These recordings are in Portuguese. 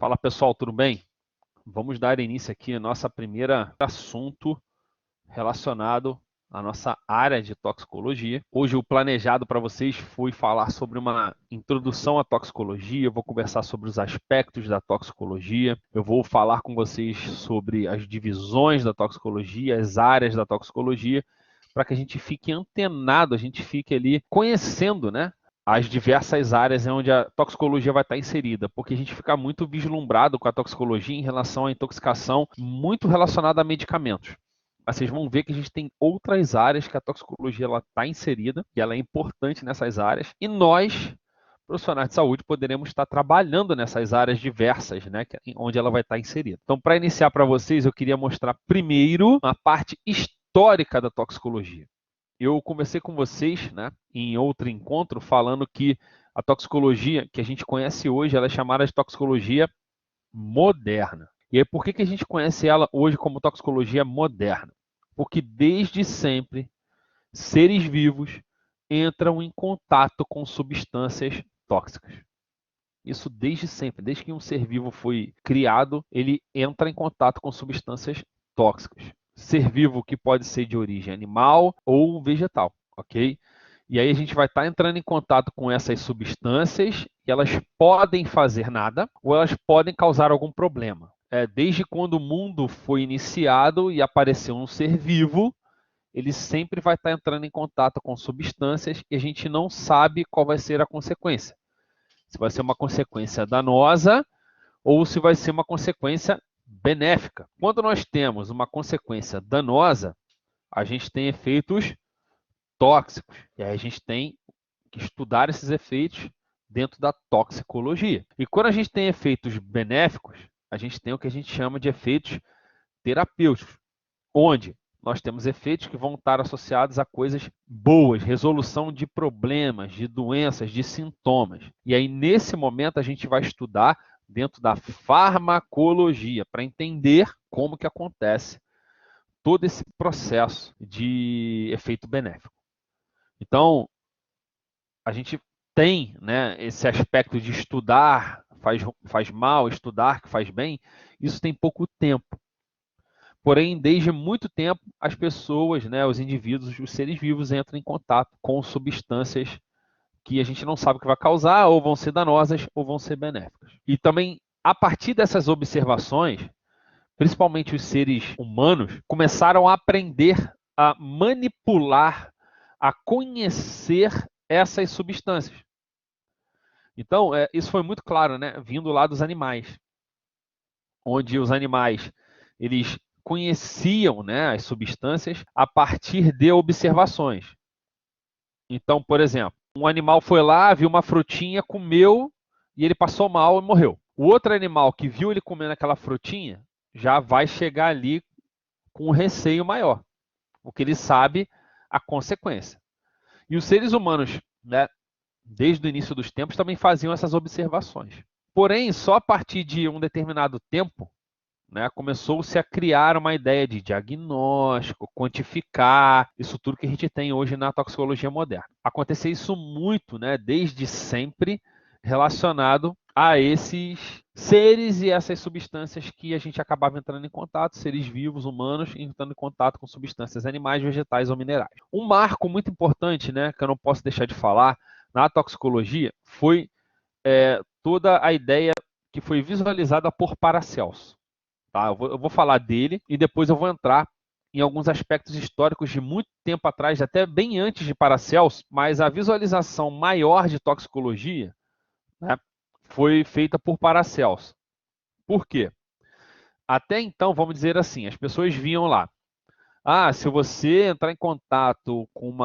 Fala pessoal, tudo bem? Vamos dar início aqui ao nosso primeiro assunto relacionado à nossa área de toxicologia. Hoje o planejado para vocês foi falar sobre uma introdução à toxicologia, eu vou conversar sobre os aspectos da toxicologia, eu vou falar com vocês sobre as divisões da toxicologia, as áreas da toxicologia, para que a gente fique antenado, a gente fique ali conhecendo, né? As diversas áreas onde a toxicologia vai estar inserida, porque a gente fica muito vislumbrado com a toxicologia em relação à intoxicação, muito relacionada a medicamentos. Mas vocês vão ver que a gente tem outras áreas que a toxicologia está inserida, e ela é importante nessas áreas, e nós, profissionais de saúde, poderemos estar trabalhando nessas áreas diversas, né, onde ela vai estar inserida. Então, para iniciar para vocês, eu queria mostrar primeiro a parte histórica da toxicologia. Eu conversei com vocês, né, em outro encontro, falando que a toxicologia que a gente conhece hoje, ela é chamada de toxicologia moderna. E aí, por que a gente conhece ela hoje como toxicologia moderna? Porque desde sempre, seres vivos entram em contato com substâncias tóxicas. Isso desde sempre, desde que um ser vivo foi criado, ele entra em contato com substâncias tóxicas. Ser vivo que pode ser de origem animal ou vegetal, ok? E aí a gente vai estar entrando em contato com essas substâncias e elas podem fazer nada ou elas podem causar algum problema. Desde quando o mundo foi iniciado e apareceu um ser vivo, ele sempre vai estar entrando em contato com substâncias e a gente não sabe qual vai ser a consequência. Se vai ser uma consequência danosa ou se vai ser uma consequência benéfica. Quando nós temos uma consequência danosa, a gente tem efeitos tóxicos. E aí a gente tem que estudar esses efeitos dentro da toxicologia. E quando a gente tem efeitos benéficos, a gente tem o que a gente chama de efeitos terapêuticos, onde nós temos efeitos que vão estar associados a coisas boas, resolução de problemas, de doenças, de sintomas. E aí, nesse momento, a gente vai estudar dentro da farmacologia, para entender como que acontece todo esse processo de efeito benéfico. Então, a gente tem, né, esse aspecto de estudar faz mal, estudar que faz bem, isso tem pouco tempo. Porém, desde muito tempo, as pessoas, né, os indivíduos, os seres vivos entram em contato com substâncias que a gente não sabe o que vai causar, ou vão ser danosas, ou vão ser benéficas. E também, a partir dessas observações, principalmente os seres humanos, começaram a aprender a manipular, a conhecer essas substâncias. Então, isso foi muito claro, né, vindo lá dos animais, onde os animais, eles conheciam, né, as substâncias a partir de observações. Então, por exemplo, um animal foi lá, viu uma frutinha, comeu e ele passou mal e morreu. O outro animal que viu ele comendo aquela frutinha já vai chegar ali com um receio maior, porque ele sabe a consequência. E os seres humanos, né, desde o início dos tempos, também faziam essas observações. Porém, só a partir de um determinado tempo, né, começou-se a criar uma ideia de diagnóstico, quantificar, isso tudo que a gente tem hoje na toxicologia moderna. Aconteceu isso muito, né, desde sempre, relacionado a esses seres e essas substâncias que a gente acabava entrando em contato, seres vivos, humanos, entrando em contato com substâncias animais, vegetais ou minerais. Um marco muito importante, né, que eu não posso deixar de falar, na toxicologia, foi toda a ideia que foi visualizada por Paracelso. Tá? Eu vou falar dele e depois eu vou entrar em alguns aspectos históricos de muito tempo atrás, até bem antes de Paracelso, mas a visualização maior de toxicologia, né, foi feita por Paracelso. Por quê? Até então, vamos dizer assim, as pessoas viam lá, se você entrar em contato com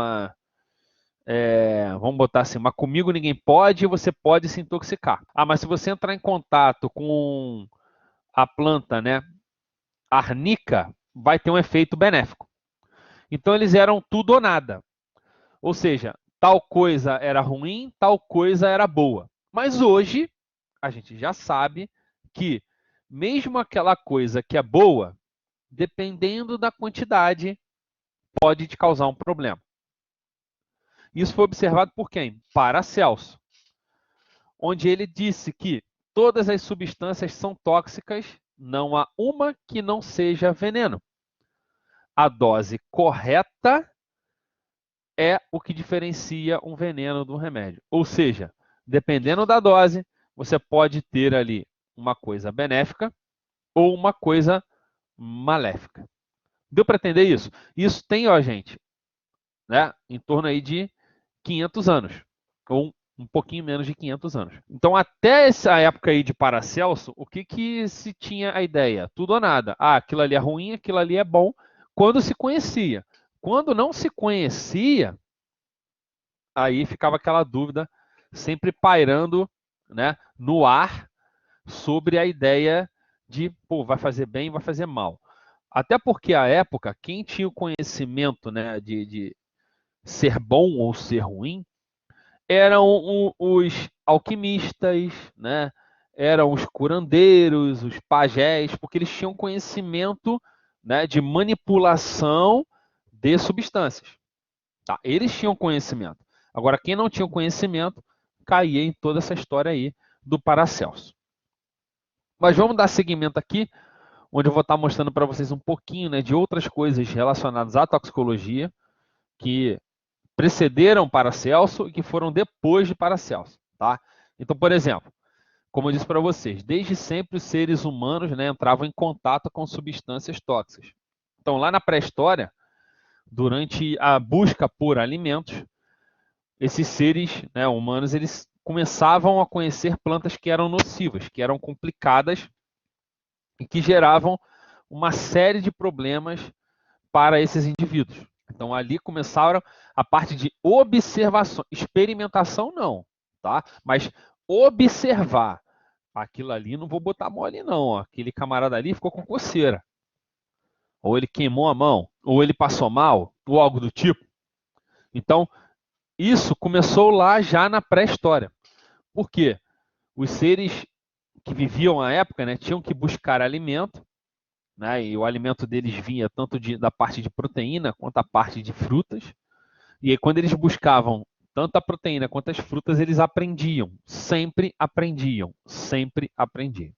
vamos botar assim, uma comigo ninguém pode, você pode se intoxicar. Mas se você entrar em contato com a planta, né, arnica, vai ter um efeito benéfico. Então eles eram tudo ou nada. Ou seja, tal coisa era ruim, tal coisa era boa. Mas hoje, a gente já sabe que mesmo aquela coisa que é boa, dependendo da quantidade, pode te causar um problema. Isso foi observado por quem? Paracelso, onde ele disse que Todas as substâncias são tóxicas, não há uma que não seja veneno. A dose correta é o que diferencia um veneno do remédio. Ou seja, dependendo da dose, você pode ter ali uma coisa benéfica ou uma coisa maléfica. Deu para entender isso? Isso tem, ó, gente, né, em torno aí de 500 anos, ou um pouquinho menos de 500 anos. Então, até essa época aí de Paracelso, o que que se tinha a ideia? Tudo ou nada. Ah, aquilo ali é ruim, aquilo ali é bom, quando se conhecia. Quando não se conhecia, aí ficava aquela dúvida sempre pairando, né, no ar sobre a ideia de, pô, vai fazer bem, vai fazer mal. Até porque à época, quem tinha o conhecimento, né, de ser bom ou ser ruim, eram os alquimistas, né? Eram os curandeiros, os pajés, porque eles tinham conhecimento, né, de manipulação de substâncias. Tá? Eles tinham conhecimento. Agora, quem não tinha conhecimento, caía em toda essa história aí do Paracelso. Mas vamos dar seguimento aqui, onde eu vou estar mostrando para vocês um pouquinho, né, de outras coisas relacionadas à toxicologia, que precederam Paracelso e que foram depois de Paracelso, tá? Então, por exemplo, como eu disse para vocês, desde sempre os seres humanos, né, entravam em contato com substâncias tóxicas. Então, lá na pré-história, durante a busca por alimentos, esses seres, né, humanos, eles começavam a conhecer plantas que eram nocivas, que eram complicadas e que geravam uma série de problemas para esses indivíduos. Então ali começaram a parte de observação, experimentação não, tá? Mas observar. Aquilo ali não vou botar mole não, ó. Aquele camarada ali ficou com coceira. Ou ele queimou a mão, ou ele passou mal, ou algo do tipo. Então, isso começou lá já na pré-história. Por quê? Os seres que viviam à época, né, tinham que buscar alimento, né, e o alimento deles vinha tanto da parte de proteína quanto da parte de frutas. E aí, quando eles buscavam tanto a proteína quanto as frutas, eles aprendiam. Sempre aprendiam. Sempre aprendiam.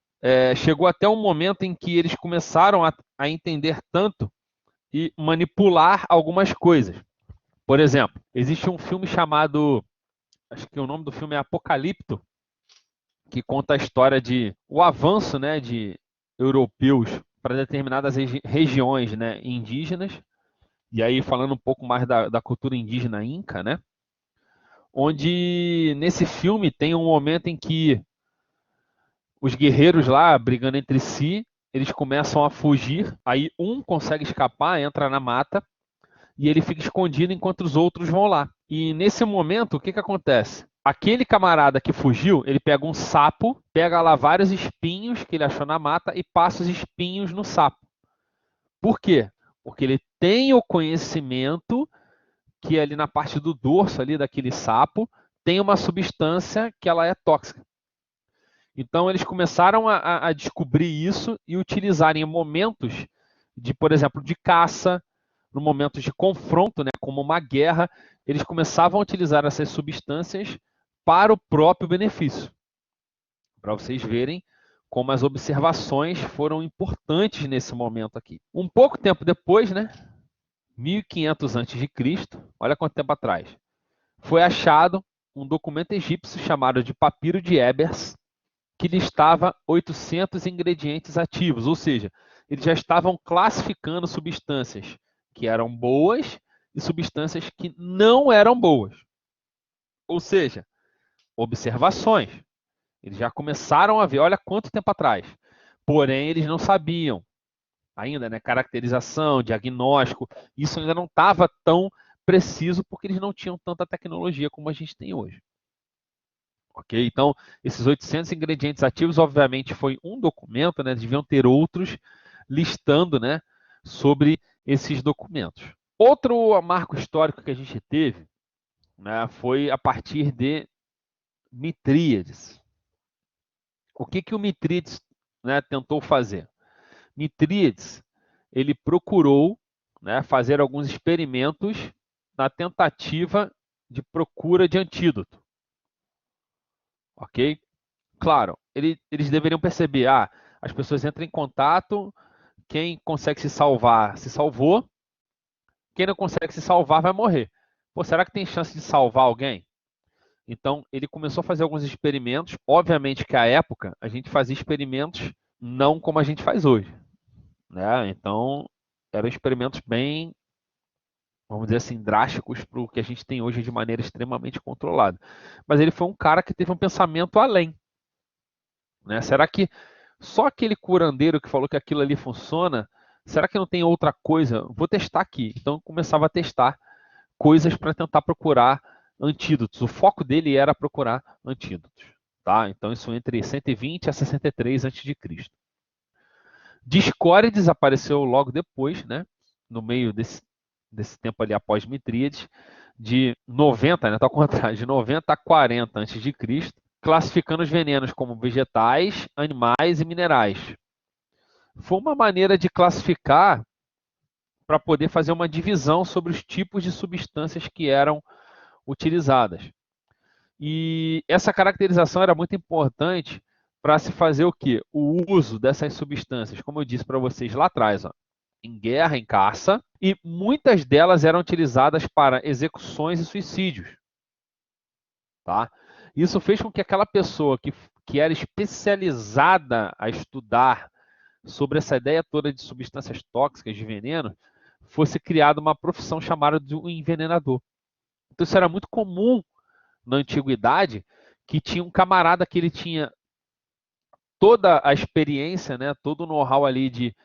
Chegou até um momento em que eles começaram a entender tanto e manipular algumas coisas. Por exemplo, existe um filme chamado, acho que o nome do filme é Apocalipto, que conta a história de o avanço, né, de europeus para determinadas regiões, né, indígenas. E aí falando um pouco mais da cultura indígena inca, né? Onde nesse filme tem um momento em que os guerreiros lá, brigando entre si, eles começam a fugir, aí um consegue escapar, entra na mata, e ele fica escondido enquanto os outros vão lá. E nesse momento, o que acontece? Aquele camarada que fugiu, ele pega um sapo, pega lá vários espinhos que ele achou na mata e passa os espinhos no sapo. Por quê? Porque ele tem o conhecimento que ali na parte do dorso ali daquele sapo tem uma substância que ela é tóxica. Então eles começaram a descobrir isso e utilizar em momentos de, por exemplo, de caça, no momentos de confronto, né, como uma guerra, eles começavam a utilizar essas substâncias para o próprio benefício. Para vocês verem como as observações foram importantes nesse momento aqui. Um pouco tempo depois, né, 1500 a.C., olha quanto tempo atrás, foi achado um documento egípcio chamado de Papiro de Ebers, que listava 800 ingredientes ativos, ou seja, eles já estavam classificando substâncias que eram boas e substâncias que não eram boas. Ou seja, observações. Eles já começaram a ver, olha quanto tempo atrás. Porém, eles não sabiam ainda, né? Caracterização, diagnóstico, isso ainda não estava tão preciso porque eles não tinham tanta tecnologia como a gente tem hoje. Ok? Então, esses 800 ingredientes ativos, obviamente, foi um documento, né? Deviam ter outros listando, né, sobre esses documentos. Outro marco histórico que a gente teve, né, foi a partir de Mitríades. O que o Mitríades, né, tentou fazer? Mitríades, ele procurou, né, fazer alguns experimentos na tentativa de procura de antídoto. Ok? claro, eles deveriam perceber, as pessoas entram em contato, quem consegue se salvar, se salvou, quem não consegue se salvar vai morrer. Pô, será que tem chance de salvar alguém? Então, ele começou a fazer alguns experimentos. Obviamente que à época a gente fazia experimentos não como a gente faz hoje, né? Então, eram experimentos bem, vamos dizer assim, drásticos para o que a gente tem hoje de maneira extremamente controlada. Mas ele foi um cara que teve um pensamento além, né? Será que só aquele curandeiro que falou que aquilo ali funciona, será que não tem outra coisa? Vou testar aqui. Então, eu começava a testar coisas para tentar procurar antídotos. O foco dele era procurar antídotos. Tá? Então, isso entre 120 a 63 a.C. Discórides apareceu logo depois, né? No meio desse tempo ali após Mitríades, de 90, né? Tá ao contrário, de 90 a 40 a.C., classificando os venenos como vegetais, animais e minerais. Foi uma maneira de classificar para poder fazer uma divisão sobre os tipos de substâncias que eram utilizadas. E essa caracterização era muito importante para se fazer o quê? O uso dessas substâncias, como eu disse para vocês lá atrás, ó, em guerra, em caça, e muitas delas eram utilizadas para execuções e suicídios. Tá? Isso fez com que aquela pessoa que era especializada a estudar sobre essa ideia toda de substâncias tóxicas, de veneno, fosse criada uma profissão chamada de um envenenador. Então isso era muito comum na antiguidade, que tinha um camarada que ele tinha toda a experiência, né, todo o know-how ali de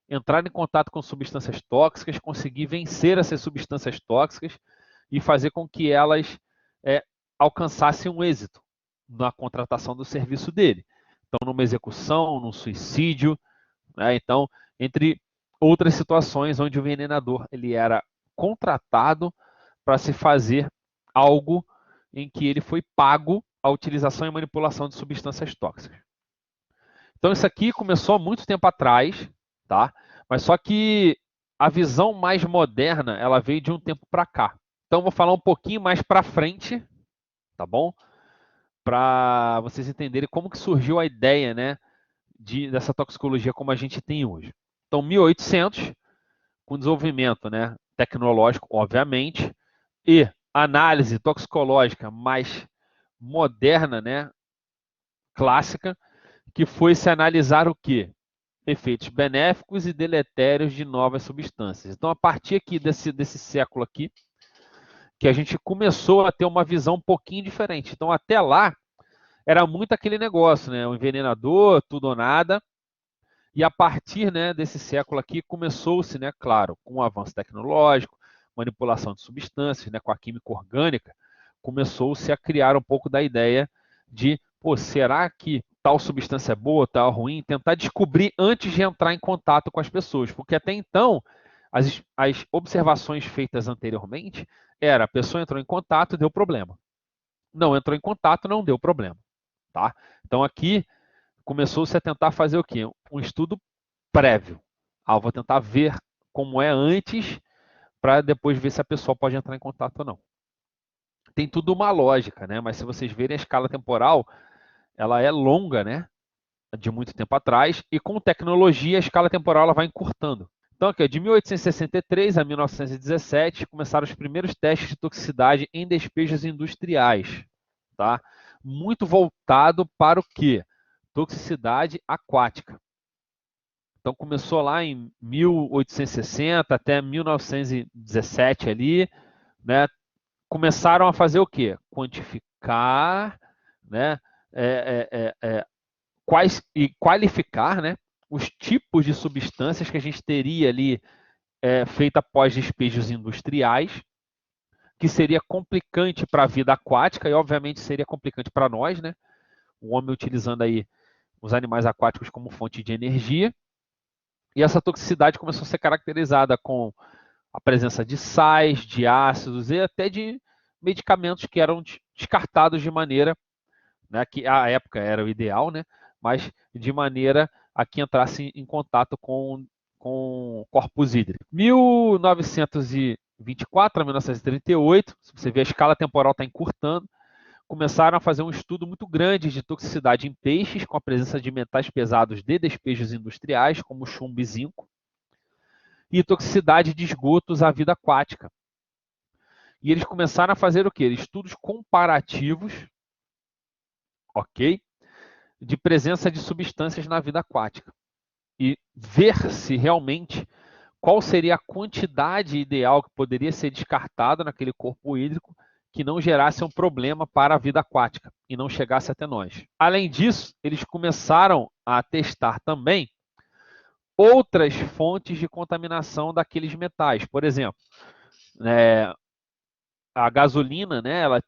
entrar em contato com substâncias tóxicas, conseguir vencer essas substâncias tóxicas e fazer com que elas alcançassem um êxito na contratação do serviço dele. Então, numa execução, num suicídio, né? Então, entre outras situações onde o envenenador ele era contratado para se fazer algo em que ele foi pago a utilização e manipulação de substâncias tóxicas. Então, isso aqui começou há muito tempo atrás, tá? Mas só que a visão mais moderna, ela veio de um tempo para cá. Então, vou falar um pouquinho mais para frente, tá bom? Para vocês entenderem como que surgiu a ideia, né, dessa toxicologia como a gente tem hoje. Então, 1800, com desenvolvimento, né, tecnológico, obviamente, e análise toxicológica mais moderna, né, clássica, que foi se analisar o quê? Efeitos benéficos e deletérios de novas substâncias. Então, a partir aqui desse século aqui, que a gente começou a ter uma visão um pouquinho diferente. Então, até lá, era muito aquele negócio, né? O envenenador, tudo ou nada. E a partir, né, desse século aqui, começou-se, né, claro, com o avanço tecnológico, manipulação de substâncias, né, com a química orgânica, começou-se a criar um pouco da ideia de, pô, será que tal substância é boa, tal ruim? Tentar descobrir antes de entrar em contato com as pessoas, porque até então as observações feitas anteriormente era a pessoa entrou em contato, deu problema. Não entrou em contato, não deu problema, tá? Então aqui começou-se a tentar fazer o quê? Um estudo prévio. Eu vou tentar ver como é antes para depois ver se a pessoa pode entrar em contato ou não. Tem tudo uma lógica, né? Mas se vocês verem a escala temporal, ela é longa, né? De muito tempo atrás, e com tecnologia a escala temporal ela vai encurtando. Então, aqui, de 1863 a 1917, começaram os primeiros testes de toxicidade em despejos industriais, tá? Muito voltado para o quê? Toxicidade aquática. Então, começou lá em 1860 até 1917 ali, né? Começaram a fazer o quê? Quantificar, né? Qualificar, né, os tipos de substâncias que a gente teria ali feita após despejos industriais, que seria complicante para a vida aquática e, obviamente, seria complicante para nós, né? O homem utilizando aí os animais aquáticos como fonte de energia. E essa toxicidade começou a ser caracterizada com a presença de sais, de ácidos e até de medicamentos que eram descartados de maneira, né, que à época era o ideal, né, mas de maneira a que entrasse em contato com corpos hídricos. 1924 a 1938, se você vê a escala temporal está encurtando, começaram a fazer um estudo muito grande de toxicidade em peixes, com a presença de metais pesados de despejos industriais, como chumbo e zinco, e toxicidade de esgotos à vida aquática. E eles começaram a fazer o quê? Estudos comparativos, ok? De presença de substâncias na vida aquática. E ver se realmente qual seria a quantidade ideal que poderia ser descartada naquele corpo hídrico que não gerasse um problema para a vida aquática e não chegasse até nós. Além disso, eles começaram a testar também outras fontes de contaminação daqueles metais. Por exemplo, a gasolina, né, ela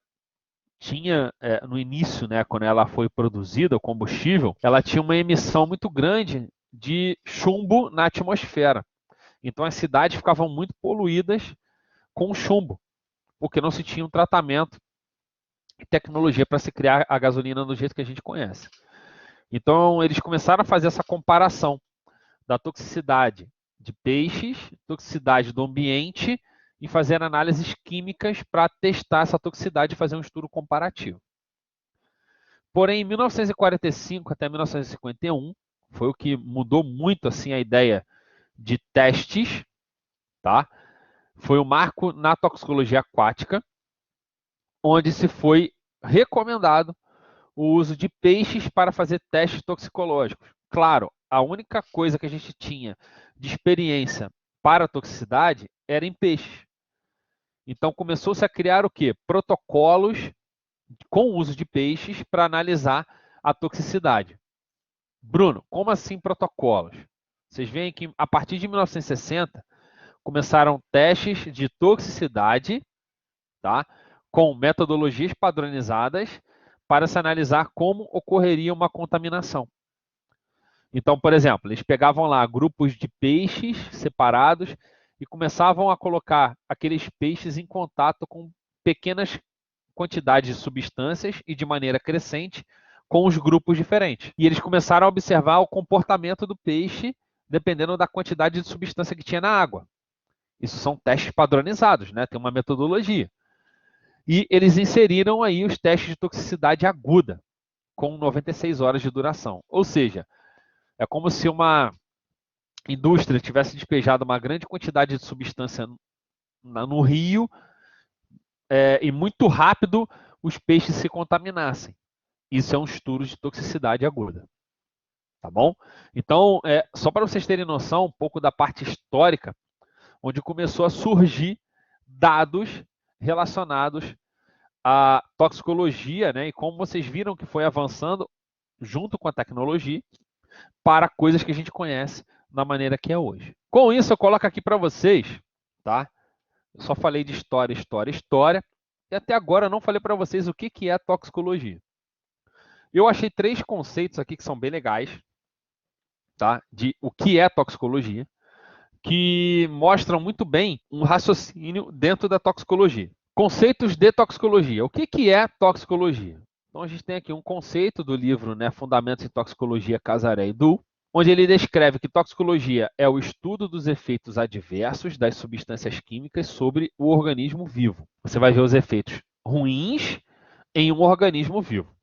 tinha, no início, né, quando ela foi produzida, o combustível, ela tinha uma emissão muito grande de chumbo na atmosfera. Então as cidades ficavam muito poluídas com chumbo, porque não se tinha um tratamento e tecnologia para se criar a gasolina do jeito que a gente conhece. Então eles começaram a fazer essa comparação da toxicidade de peixes, toxicidade do ambiente e fazer análises químicas para testar essa toxicidade e fazer um estudo comparativo. Porém, em 1945 até 1951, foi o que mudou muito assim a ideia de testes, tá? Foi o marco na toxicologia aquática, onde se foi recomendado o uso de peixes para fazer testes toxicológicos. Claro, a única coisa que a gente tinha de experiência para toxicidade era em peixes. Então começou-se a criar o quê? Protocolos com o uso de peixes para analisar a toxicidade. Bruno, como assim protocolos? Vocês veem que a partir de 1960 começaram testes de toxicidade, tá? Com metodologias padronizadas para se analisar como ocorreria uma contaminação. Então, por exemplo, eles pegavam lá grupos de peixes separados e começavam a colocar aqueles peixes em contato com pequenas quantidades de substâncias e de maneira crescente com os grupos diferentes. E eles começaram a observar o comportamento do peixe dependendo da quantidade de substância que tinha na água. Isso são testes padronizados, né? Tem uma metodologia. E eles inseriram aí os testes de toxicidade aguda, com 96 horas de duração. Ou seja, é como se uma indústria tivesse despejado uma grande quantidade de substância no rio e muito rápido os peixes se contaminassem. Isso é um estudo de toxicidade aguda. Tá bom? Então, só para vocês terem noção um pouco da parte histórica, onde começou a surgir dados relacionados à toxicologia, né? E como vocês viram que foi avançando junto com a tecnologia para coisas que a gente conhece da maneira que é hoje. Com isso, eu coloco aqui para vocês, tá? Eu só falei de história, história, história, e até agora eu não falei para vocês o que é toxicologia. Eu achei 3 conceitos aqui que são bem legais, tá? De o que é toxicologia, que mostram muito bem um raciocínio dentro da toxicologia. Conceitos de toxicologia. O que é toxicologia? Então, a gente tem aqui um conceito do livro, né, Fundamentos em Toxicologia, Casaré e Du, onde ele descreve que toxicologia é o estudo dos efeitos adversos das substâncias químicas sobre o organismo vivo. Você vai ver os efeitos ruins em um organismo vivo.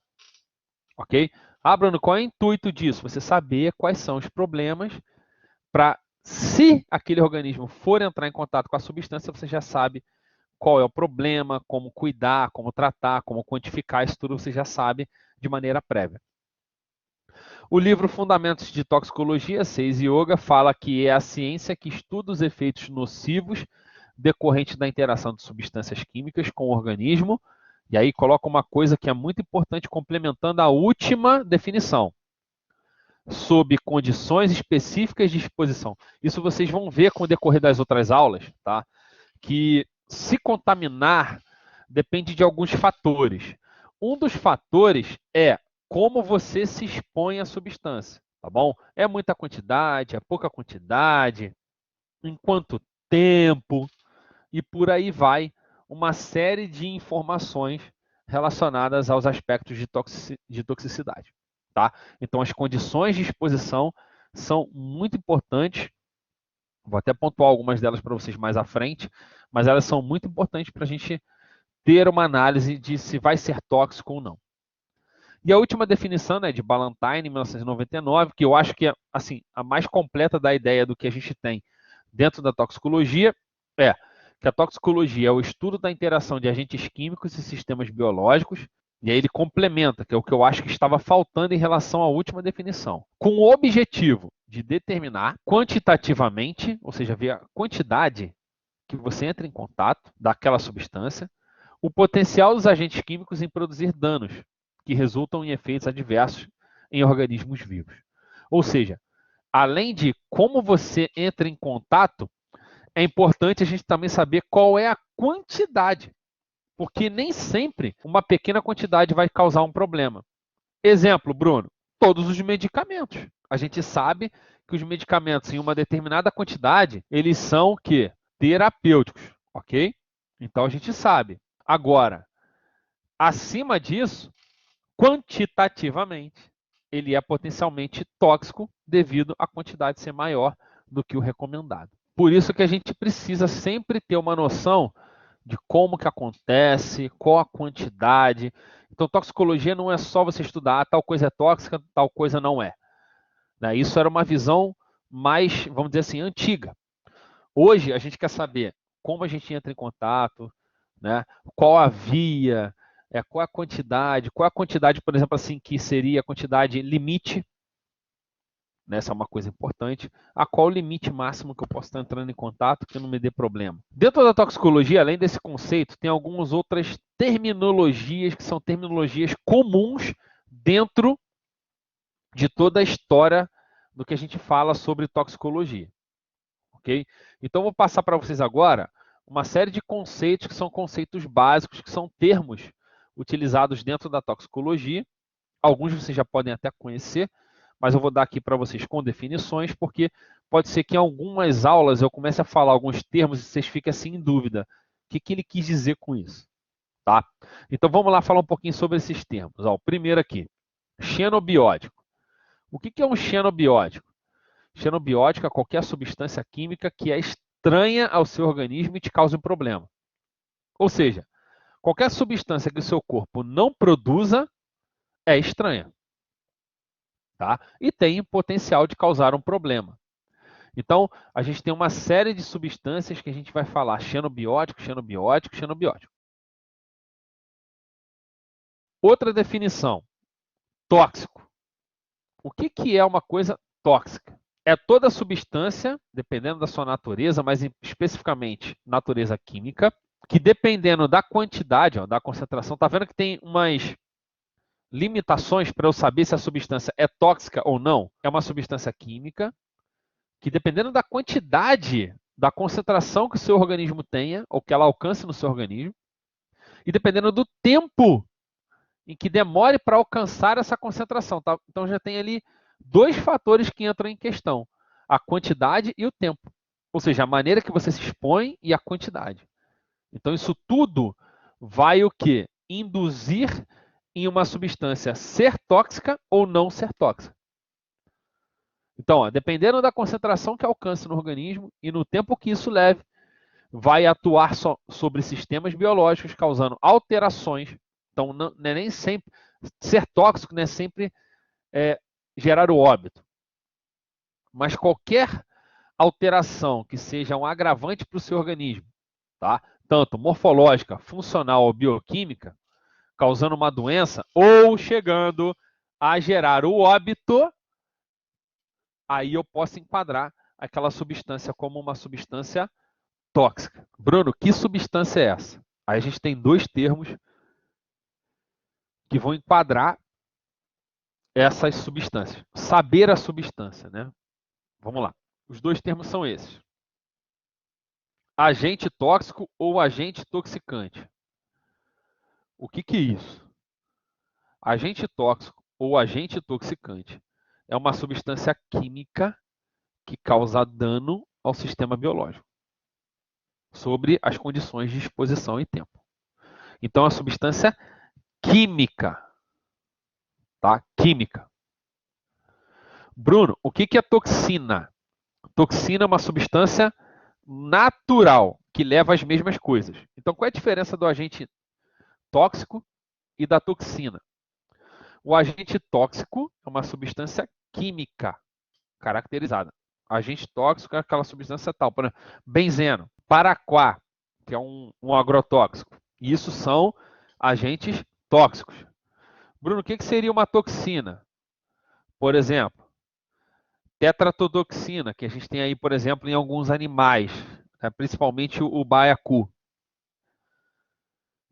Ok? Ah, Bruno, qual é o intuito disso? Você saber quais são os problemas para, se aquele organismo for entrar em contato com a substância, você já sabe qual é o problema, como cuidar, como tratar, como quantificar, isso tudo você já sabe de maneira prévia. O livro Fundamentos de Toxicologia, Seis Yoga, fala que é a ciência que estuda os efeitos nocivos decorrentes da interação de substâncias químicas com o organismo, e aí coloca uma coisa que é muito importante, complementando a última definição, sob condições específicas de exposição. Isso vocês vão ver com o decorrer das outras aulas, tá? Que se contaminar depende de alguns fatores. Um dos fatores é como você se expõe à substância, tá bom? É muita quantidade, é pouca quantidade, em quanto tempo, e por aí vai uma série de informações relacionadas aos aspectos de toxicidade, tá? Então, as condições de exposição são muito importantes. Vou até pontuar algumas delas para vocês mais à frente, mas elas são muito importantes para a gente ter uma análise de se vai ser tóxico ou não. E a última definição, né, de Ballantyne, em 1999, que eu acho que é assim, a mais completa da ideia do que a gente tem dentro da toxicologia, é que a toxicologia é o estudo da interação de agentes químicos e sistemas biológicos, e aí ele complementa, que é o que eu acho que estava faltando em relação à última definição, com o objetivo de determinar quantitativamente, ou seja, ver a quantidade que você entra em contato daquela substância, o potencial dos agentes químicos em produzir danos que resultam em efeitos adversos em organismos vivos. Ou seja, além de como você entra em contato, é importante a gente também saber qual é a quantidade, porque nem sempre uma pequena quantidade vai causar um problema. Exemplo, Bruno, todos os medicamentos. A gente sabe que os medicamentos em uma determinada quantidade, eles são que terapêuticos, ok? Então a gente sabe. Agora, acima disso, quantitativamente, ele é potencialmente tóxico devido à quantidade ser maior do que o recomendado. Por isso que a gente precisa sempre ter uma noção de como que acontece, qual a quantidade. Então, toxicologia não é só você estudar tal coisa é tóxica, tal coisa não é. Isso era uma visão mais, vamos dizer assim, antiga. Hoje, a gente quer saber como a gente entra em contato, né? Qual a via, qual a quantidade, por exemplo, assim, que seria a quantidade limite, né? Essa é uma coisa importante. Qual o limite máximo que eu posso estar entrando em contato que não me dê problema? Dentro da toxicologia, além desse conceito, tem algumas outras terminologias que são terminologias comuns dentro de toda a história do que a gente fala sobre toxicologia. Ok? Então, vou passar para vocês agora uma série de conceitos que são conceitos básicos, que são termos utilizados dentro da toxicologia. Alguns vocês já podem até conhecer, mas eu vou dar aqui para vocês com definições, porque pode ser que em algumas aulas eu comece a falar alguns termos e vocês fiquem assim em dúvida. O que ele quis dizer com isso? Tá? Então vamos lá falar um pouquinho sobre esses termos. O primeiro aqui, xenobiótico. O que é um xenobiótico? Xenobiótico é qualquer substância química que é estranha ao seu organismo e te cause um problema. Ou seja, qualquer substância que o seu corpo não produza é estranha. Tá? E tem potencial de causar um problema. Então, a gente tem uma série de substâncias que a gente vai falar xenobiótico, xenobiótico, xenobiótico. Outra definição, tóxico. O que é uma coisa tóxica? É toda substância, dependendo da sua natureza, mas especificamente natureza química, que dependendo da quantidade, da concentração, tá vendo que tem umas limitações para eu saber se a substância é tóxica ou não? É uma substância química que, dependendo da quantidade, da concentração que o seu organismo tenha, ou que ela alcance no seu organismo, e dependendo do tempo em que demore para alcançar essa concentração. Tá? Então já tem ali dois fatores que entram em questão: a quantidade e o tempo. Ou seja, a maneira que você se expõe e a quantidade. Então isso tudo vai o quê? Induzir em uma substância ser tóxica ou não ser tóxica. Então, dependendo da concentração que alcance no organismo e no tempo que isso leve, vai atuar sobre sistemas biológicos, causando alterações. Então, não é nem sempre ser tóxico, não é sempre gerar o óbito. Mas qualquer alteração que seja um agravante para o seu organismo, tá? Tanto morfológica, funcional ou bioquímica, causando uma doença ou chegando a gerar o óbito, aí eu posso enquadrar aquela substância como uma substância tóxica. Bruno, que substância é essa? Aí a gente tem dois termos que vão enquadrar essas substâncias. Saber a substância, né? Vamos lá. Os dois termos são esses: agente tóxico ou agente toxicante. O que é isso? Agente tóxico ou agente toxicante é uma substância química que causa dano ao sistema biológico, sobre as condições de exposição e tempo. Então, a substância química, tá? Química. Bruno, o que é toxina? Toxina é uma substância natural que leva às mesmas coisas. Então, qual é a diferença do agente tóxico e da toxina. O agente tóxico é uma substância química caracterizada. Agente tóxico é aquela substância tal, por exemplo, benzeno, paraquat, que é um agrotóxico. Isso são agentes tóxicos. Bruno, o que seria uma toxina? Por exemplo, tetratotoxina, que a gente tem aí, por exemplo, em alguns animais, né, principalmente o baiacu.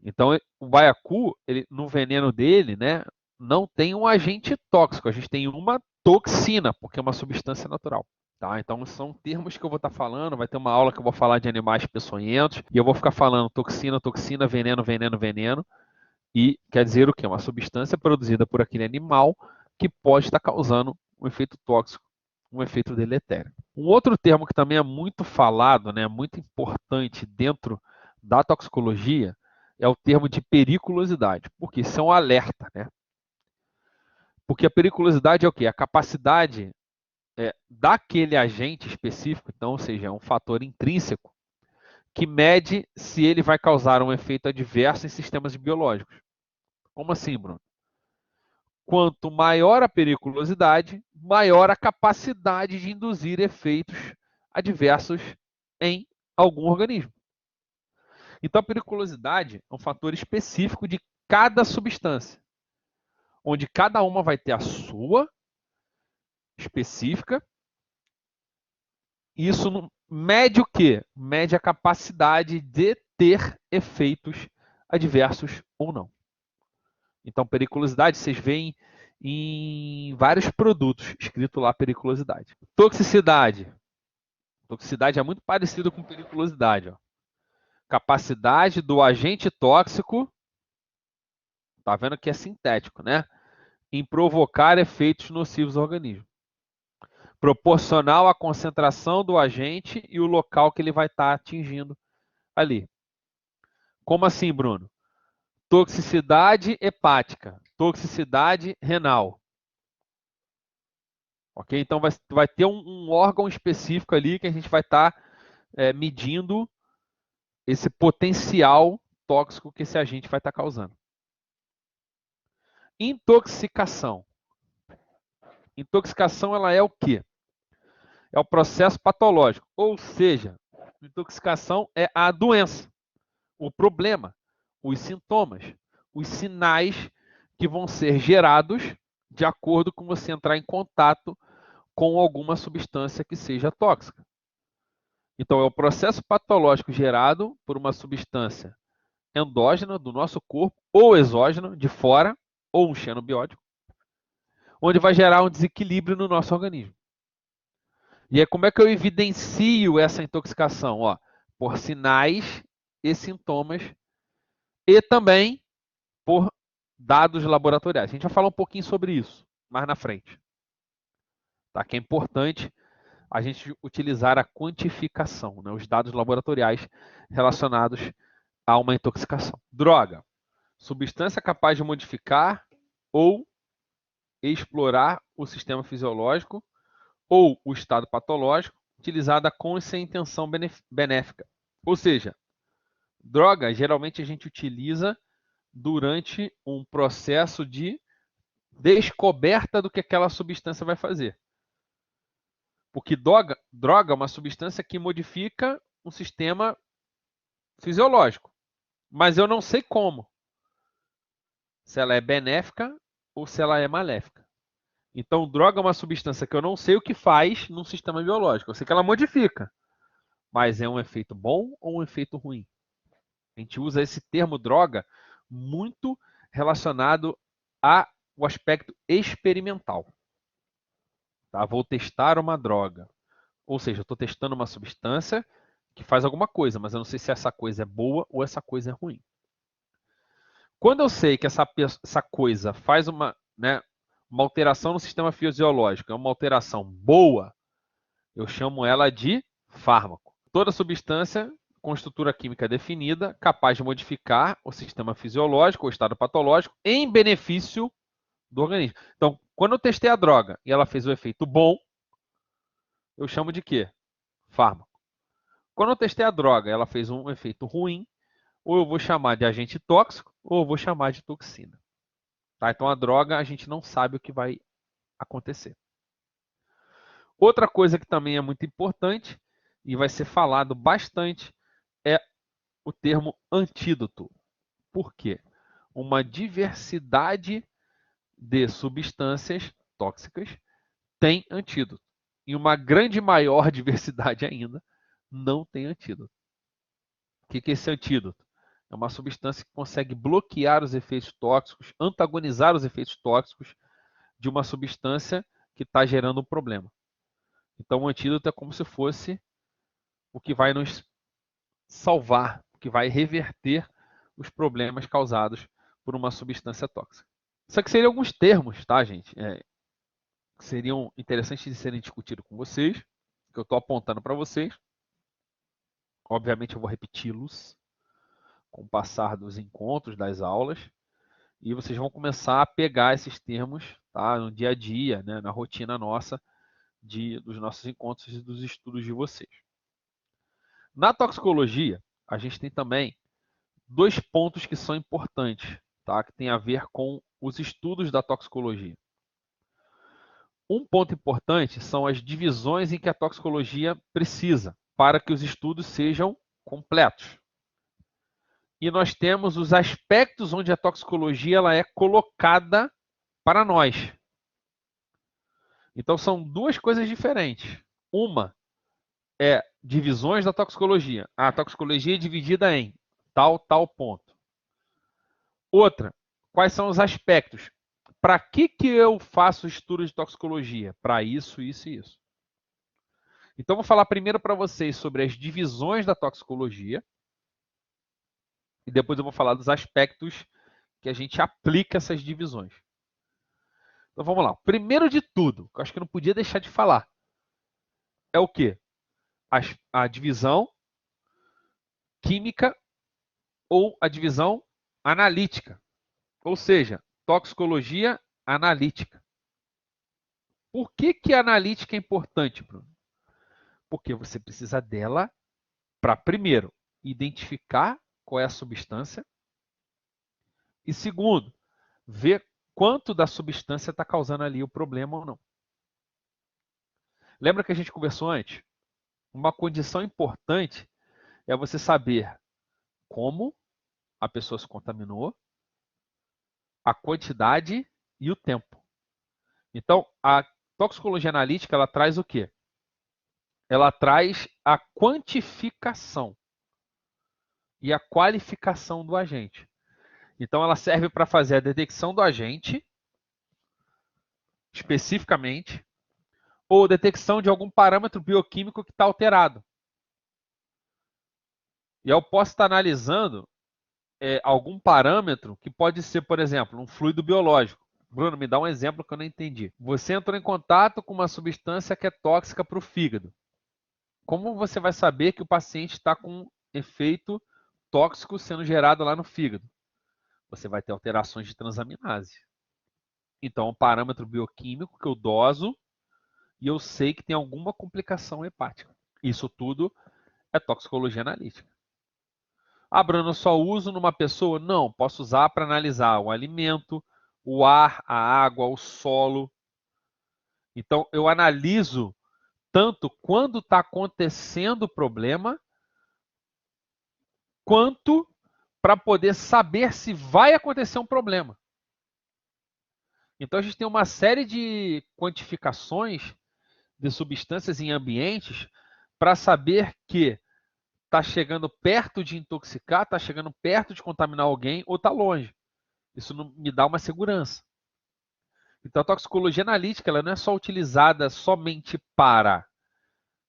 Então, o baiacu, no veneno dele, né, não tem um agente tóxico, a gente tem uma toxina, porque é uma substância natural. Tá? Então, são termos que eu vou estar falando, vai ter uma aula que eu vou falar de animais peçonhentos, e eu vou ficar falando toxina, toxina, veneno, veneno, veneno, e quer dizer o quê? Uma substância produzida por aquele animal que pode estar causando um efeito tóxico, um efeito deletério. Um outro termo que também é muito falado, né, muito importante dentro da toxicologia, é o termo de periculosidade, porque isso é um alerta, né? Porque a periculosidade é o quê? A capacidade daquele agente específico, então, ou seja, é um fator intrínseco, que mede se ele vai causar um efeito adverso em sistemas biológicos. Como assim, Bruno? Quanto maior a periculosidade, maior a capacidade de induzir efeitos adversos em algum organismo. Então, a periculosidade é um fator específico de cada substância, onde cada uma vai ter a sua específica. Isso mede o quê? Mede a capacidade de ter efeitos adversos ou não. Então, periculosidade, vocês veem em vários produtos escrito lá periculosidade. Toxicidade. Toxicidade é muito parecido com periculosidade. Ó. Capacidade do agente tóxico, tá vendo que é sintético, né? Em provocar efeitos nocivos ao organismo. Proporcional à concentração do agente e o local que ele vai estar atingindo ali. Como assim, Bruno? Toxicidade hepática, toxicidade renal. Ok? Então vai ter um órgão específico ali que a gente vai estar medindo esse potencial tóxico que esse agente vai estar causando. Intoxicação. Intoxicação ela é o quê? É o processo patológico, ou seja, intoxicação é a doença, o problema, os sintomas, os sinais que vão ser gerados de acordo com você entrar em contato com alguma substância que seja tóxica. Então, é o processo patológico gerado por uma substância endógena do nosso corpo ou exógena, de fora, ou um xenobiótico, onde vai gerar um desequilíbrio no nosso organismo. E aí, como é que eu evidencio essa intoxicação? Ó, por sinais e sintomas e também por dados laboratoriais. A gente vai falar um pouquinho sobre isso mais na frente. Tá? Que é importante a gente utilizar a quantificação, né? Os dados laboratoriais relacionados a uma intoxicação. Droga, substância capaz de modificar ou explorar o sistema fisiológico ou o estado patológico, utilizada com essa intenção benéfica. Ou seja, droga geralmente a gente utiliza durante um processo de descoberta do que aquela substância vai fazer. Porque droga é uma substância que modifica um sistema fisiológico, mas eu não sei como. Se ela é benéfica ou se ela é maléfica. Então, droga é uma substância que eu não sei o que faz num sistema biológico. Eu sei que ela modifica, mas é um efeito bom ou um efeito ruim? A gente usa esse termo droga muito relacionado ao aspecto experimental. Tá? Vou testar uma droga. Ou seja, eu estou testando uma substância que faz alguma coisa, mas eu não sei se essa coisa é boa ou essa coisa é ruim. Quando eu sei que essa coisa faz uma alteração no sistema fisiológico, é uma alteração boa, eu chamo ela de fármaco. Toda substância com estrutura química definida, capaz de modificar o sistema fisiológico, o estado patológico, em benefício do organismo. Então, quando eu testei a droga e ela fez o efeito bom, eu chamo de quê? Fármaco. Quando eu testei a droga e ela fez um efeito ruim, ou eu vou chamar de agente tóxico, ou vou chamar de toxina. Tá? Então a droga a gente não sabe o que vai acontecer. Outra coisa que também é muito importante e vai ser falado bastante é o termo antídoto. Por quê? Uma diversidade de substâncias tóxicas tem antídoto. E uma grande maior diversidade ainda não tem antídoto. O que é esse antídoto? É uma substância que consegue bloquear os efeitos tóxicos, antagonizar os efeitos tóxicos de uma substância que está gerando um problema. Então, o antídoto é como se fosse o que vai nos salvar, o que vai reverter os problemas causados por uma substância tóxica. Isso aqui seriam alguns termos, tá, gente? Que seriam interessantes de serem discutidos com vocês, que eu estou apontando para vocês. Obviamente, eu vou repeti-los com o passar dos encontros, das aulas, e vocês vão começar a pegar esses termos, tá, no dia a dia, né, na rotina nossa, dos nossos encontros e dos estudos de vocês. Na toxicologia, a gente tem também dois pontos que são importantes, tá, que tem a ver com os estudos da toxicologia. Um ponto importante são as divisões em que a toxicologia precisa para que os estudos sejam completos. E nós temos os aspectos onde a toxicologia ela é colocada para nós. Então são duas coisas diferentes. Uma é divisões da toxicologia. A toxicologia é dividida em tal ponto. Outra, quais são os aspectos? Para que eu faço estudo de toxicologia? Para isso, isso e isso. Então, vou falar primeiro para vocês sobre as divisões da toxicologia e depois eu vou falar dos aspectos que a gente aplica essas divisões. Então, vamos lá. Primeiro de tudo, que eu acho que eu não podia deixar de falar, é o quê? A divisão química ou a divisão analítica, ou seja, toxicologia analítica. Por que a analítica é importante, Bruno? Porque você precisa dela para, primeiro, identificar qual é a substância e, segundo, ver quanto da substância está causando ali o problema ou não. Lembra que a gente conversou antes? Uma condição importante é você saber como a pessoa se contaminou, a quantidade e o tempo. Então, a toxicologia analítica, ela traz o quê? Ela traz a quantificação e a qualificação do agente. Então, ela serve para fazer a detecção do agente, especificamente, ou detecção de algum parâmetro bioquímico que está alterado. E eu posso estar analisando algum parâmetro que pode ser, por exemplo, um fluido biológico. Bruno, me dá um exemplo que eu não entendi. Você entrou em contato com uma substância que é tóxica para o fígado. Como você vai saber que o paciente está com efeito tóxico sendo gerado lá no fígado? Você vai ter alterações de transaminase. Então, é um parâmetro bioquímico que eu doso e eu sei que tem alguma complicação hepática. Isso tudo é toxicologia analítica. Ah, Bruno, eu só uso numa pessoa? Não, posso usar para analisar o alimento, o ar, a água, o solo. Então, eu analiso tanto quando está acontecendo o problema, quanto para poder saber se vai acontecer um problema. Então, a gente tem uma série de quantificações de substâncias em ambientes para saber que está chegando perto de intoxicar, está chegando perto de contaminar alguém ou está longe. Isso me dá uma segurança. Então, a toxicologia analítica ela não é só utilizada somente para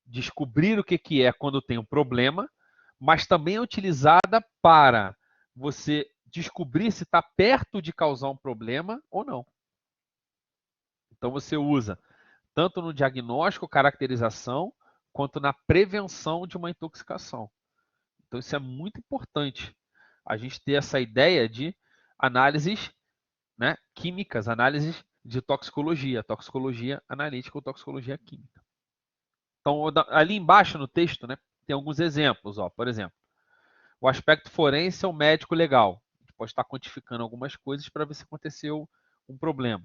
descobrir o que é quando tem um problema, mas também é utilizada para você descobrir se está perto de causar um problema ou não. Então, você usa tanto no diagnóstico, caracterização, quanto na prevenção de uma intoxicação. Então, isso é muito importante. A gente ter essa ideia de análises, né, químicas, análises de toxicologia analítica ou toxicologia química. Então, ali embaixo no texto, né, tem alguns exemplos. Ó. Por exemplo, o aspecto forense é o médico legal. A gente pode estar quantificando algumas coisas para ver se aconteceu um problema.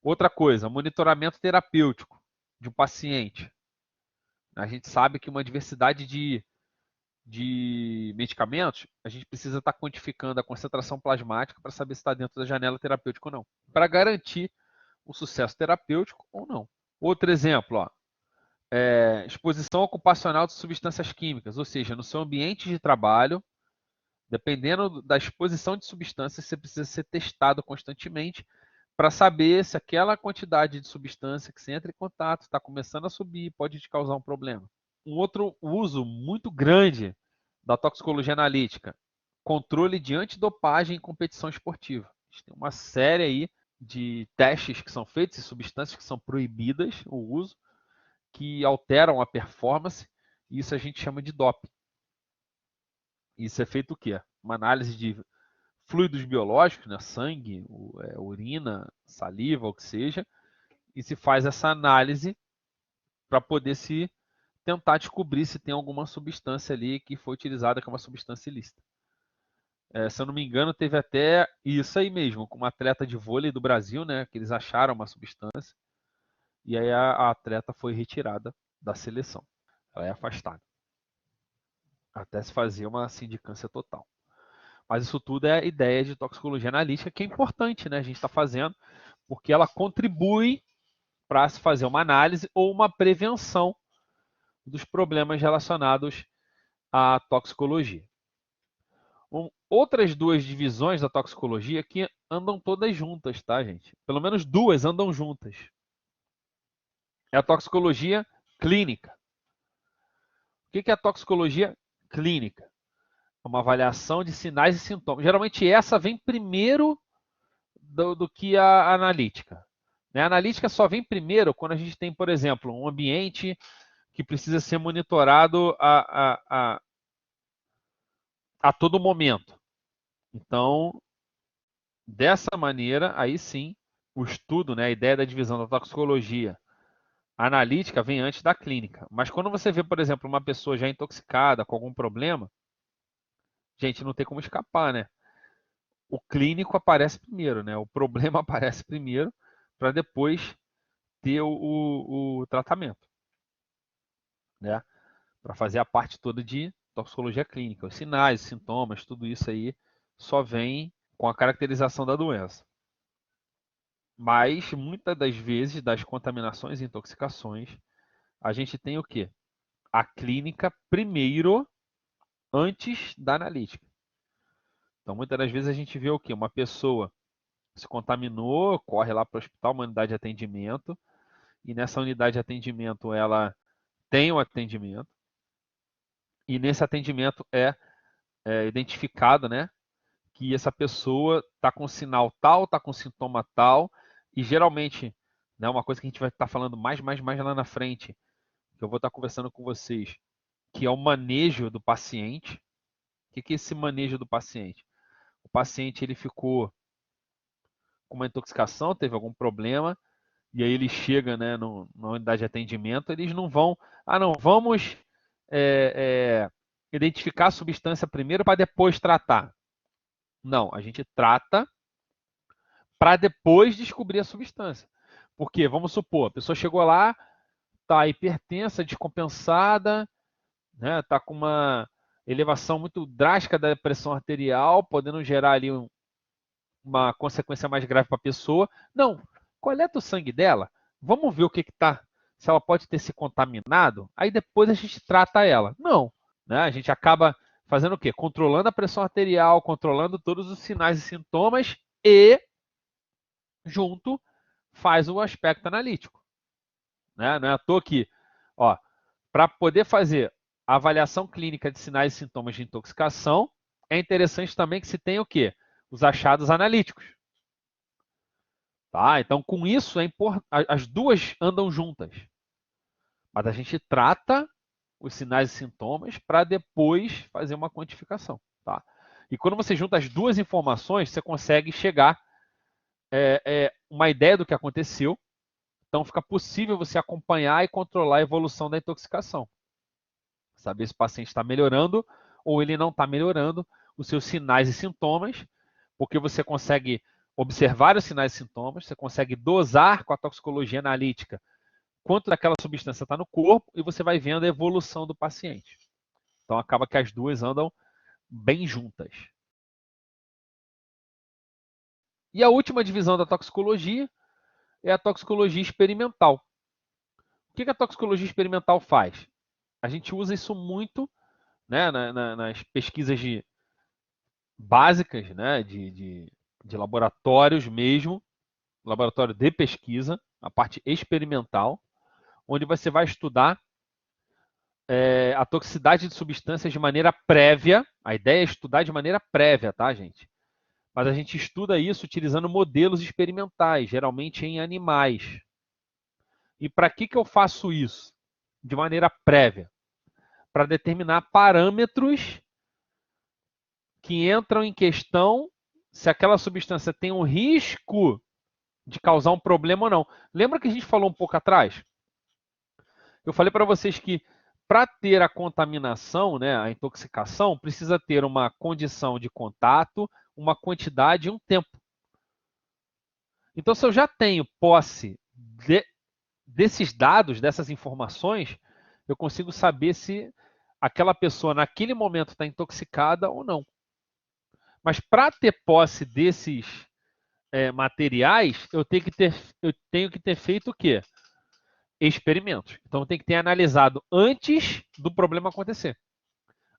Outra coisa, monitoramento terapêutico de um paciente. A gente sabe que uma diversidade de medicamentos, a gente precisa estar quantificando a concentração plasmática para saber se está dentro da janela terapêutica ou não, para garantir o sucesso terapêutico ou não. Outro exemplo, ó, exposição ocupacional de substâncias químicas, ou seja, no seu ambiente de trabalho, dependendo da exposição de substâncias, você precisa ser testado constantemente para saber se aquela quantidade de substância que você entra em contato está começando a subir e pode te causar um problema. Um outro uso muito grande da toxicologia analítica, controle de antidopagem em competição esportiva. A gente tem uma série aí de testes que são feitos e substâncias que são proibidas o uso, que alteram a performance, e isso a gente chama de doping. Isso é feito o quê? Uma análise de fluidos biológicos, né? Sangue, urina, saliva, o que seja, e se faz essa análise para poder se tentar descobrir se tem alguma substância ali que foi utilizada, que é uma substância ilícita. Se eu não me engano, teve até isso aí mesmo, com uma atleta de vôlei do Brasil, né? Que eles acharam uma substância, e aí a atleta foi retirada da seleção. Ela é afastada. Até se fazer uma sindicância total. Mas isso tudo é ideia de toxicologia analítica, que é importante, né? A gente está fazendo, porque ela contribui para se fazer uma análise ou uma prevenção dos problemas relacionados à toxicologia. Outras duas divisões da toxicologia que andam todas juntas, tá, gente? Pelo menos duas andam juntas. É a toxicologia clínica. O que é a toxicologia clínica? É uma avaliação de sinais e sintomas. Geralmente essa vem primeiro do que a analítica. A analítica só vem primeiro quando a gente tem, por exemplo, um ambiente que precisa ser monitorado a todo momento. Então, dessa maneira, aí sim, o estudo, né, a ideia da divisão da toxicologia analítica vem antes da clínica. Mas quando você vê, por exemplo, uma pessoa já intoxicada com algum problema, gente, não tem como escapar, né? O clínico aparece primeiro, né? O problema aparece primeiro para depois ter o tratamento, né? Para fazer a parte toda de toxicologia clínica. Os sinais, os sintomas, tudo isso aí só vem com a caracterização da doença. Mas, muitas das vezes, das contaminações e intoxicações, a gente tem o quê? A clínica primeiro, antes da analítica. Então, muitas das vezes a gente vê o quê? Uma pessoa se contaminou, corre lá para o hospital, uma unidade de atendimento, e nessa unidade de atendimento ela tem o atendimento, e nesse atendimento é identificado, né, que essa pessoa está com sinal tal, está com sintoma tal, e geralmente, né, uma coisa que a gente vai estar falando mais lá na frente, que eu vou estar conversando com vocês, que é o manejo do paciente. O que é esse manejo do paciente? O paciente ele ficou com uma intoxicação, teve algum problema, e aí ele chega, né, na unidade de atendimento, eles não vão, não, vamos identificar a substância primeiro para depois tratar. Não, a gente trata para depois descobrir a substância. Porque, vamos supor, a pessoa chegou lá, está hipertensa, descompensada, né, está com uma elevação muito drástica da pressão arterial, podendo gerar ali uma consequência mais grave para a pessoa. Não, coleta o sangue dela, vamos ver o que está, se ela pode ter se contaminado, aí depois a gente trata ela. Não, né, a gente acaba fazendo o quê? Controlando a pressão arterial, controlando todos os sinais e sintomas e, junto, faz o aspecto analítico. Né? Não é à toa que, para poder fazer a avaliação clínica de sinais e sintomas de intoxicação, é interessante também que se tenha o quê? Os achados analíticos. Tá? Então, com isso, as duas andam juntas. Mas a gente trata os sinais e sintomas para depois fazer uma quantificação. Tá? E quando você junta as duas informações, você consegue chegar uma ideia do que aconteceu. Então, fica possível você acompanhar e controlar a evolução da intoxicação. Saber se o paciente está melhorando ou ele não está melhorando. os seus sinais e sintomas, porque você consegue observar os sinais e sintomas, você consegue dosar com a toxicologia analítica quanto daquela substância está no corpo e você vai vendo a evolução do paciente. Então acaba que as duas andam bem juntas. E a última divisão da toxicologia é a toxicologia experimental. O que a toxicologia experimental faz? A gente usa isso muito, né, nas pesquisas básicas, né, de laboratórios mesmo, laboratório de pesquisa, a parte experimental, onde você vai estudar a toxicidade de substâncias de maneira prévia. A ideia é estudar de maneira prévia, tá, gente? Mas a gente estuda isso utilizando modelos experimentais, geralmente em animais. E para que eu faço isso? De maneira prévia. Para determinar parâmetros que entram em questão se aquela substância tem um risco de causar um problema ou não. Lembra que a gente falou um pouco atrás? Eu falei para vocês que para ter a contaminação, né, a intoxicação, precisa ter uma condição de contato, uma quantidade e um tempo. Então, se eu já tenho posse desses dados, dessas informações, eu consigo saber se aquela pessoa naquele momento está intoxicada ou não. Mas para ter posse desses materiais, eu tenho que ter feito o quê? Experimentos. Então tem que ter analisado antes do problema acontecer.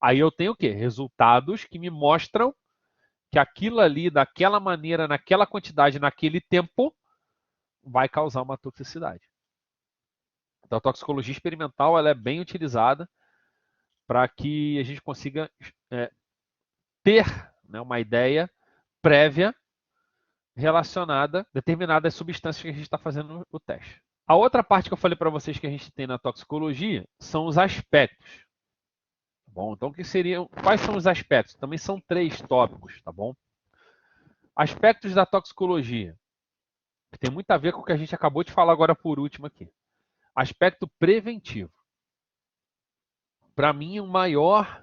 Aí eu tenho o quê? Resultados que me mostram que aquilo ali, daquela maneira, naquela quantidade, naquele tempo, vai causar uma toxicidade. Então a toxicologia experimental ela é bem utilizada para que a gente consiga ter, né, uma ideia prévia relacionada a determinadas substâncias que a gente está fazendo o teste. A outra parte que eu falei para vocês que a gente tem na toxicologia são os aspectos. Bom, então quais são os aspectos? Também são 3 tópicos, tá bom? Aspectos da toxicologia, que tem muito a ver com o que a gente acabou de falar agora por último aqui. Aspecto preventivo. Para mim, a maior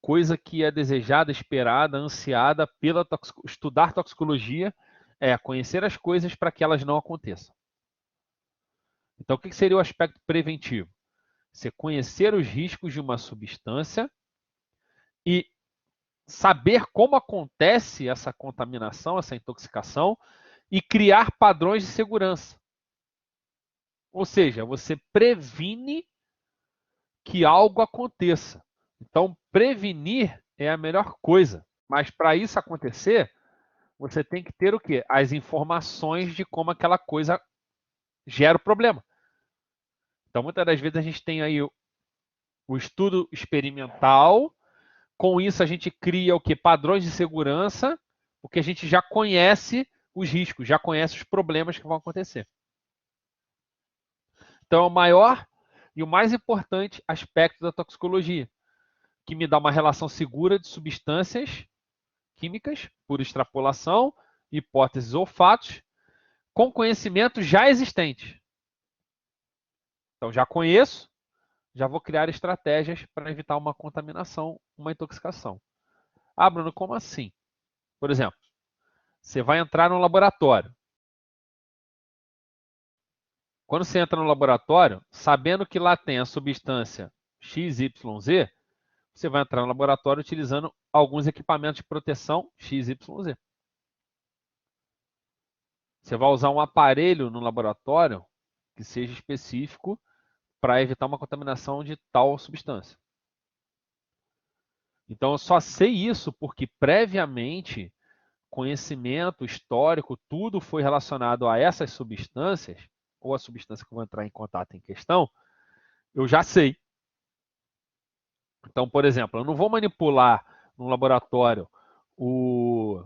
coisa que é desejada, esperada, ansiada pela estudar toxicologia é conhecer as coisas para que elas não aconteçam. Então, o que seria o aspecto preventivo? Você conhecer os riscos de uma substância e saber como acontece essa contaminação, essa intoxicação e criar padrões de segurança. Ou seja, você previne que algo aconteça. Então, prevenir é a melhor coisa. Mas para isso acontecer, você tem que ter o quê? As informações de como aquela coisa gera o problema. Então, muitas das vezes a gente tem aí o estudo experimental. Com isso, a gente cria o quê? Padrões de segurança, porque a gente já conhece os riscos, já conhece os problemas que vão acontecer. Então, é o maior e o mais importante aspecto da toxicologia, que me dá uma relação segura de substâncias químicas, por extrapolação, hipóteses ou fatos, com conhecimento já existente. Então, já conheço, já vou criar estratégias para evitar uma contaminação, uma intoxicação. Ah, Bruno, como assim? Por exemplo, você vai entrar no laboratório. Quando você entra no laboratório, sabendo que lá tem a substância XYZ, você vai entrar no laboratório utilizando alguns equipamentos de proteção XYZ. Você vai usar um aparelho no laboratório que seja específico para evitar uma contaminação de tal substância. Então, eu só sei isso porque previamente, conhecimento histórico, tudo foi relacionado a essas substâncias, ou a substância que eu vou entrar em contato em questão, eu já sei. Então, por exemplo, eu não vou manipular no laboratório o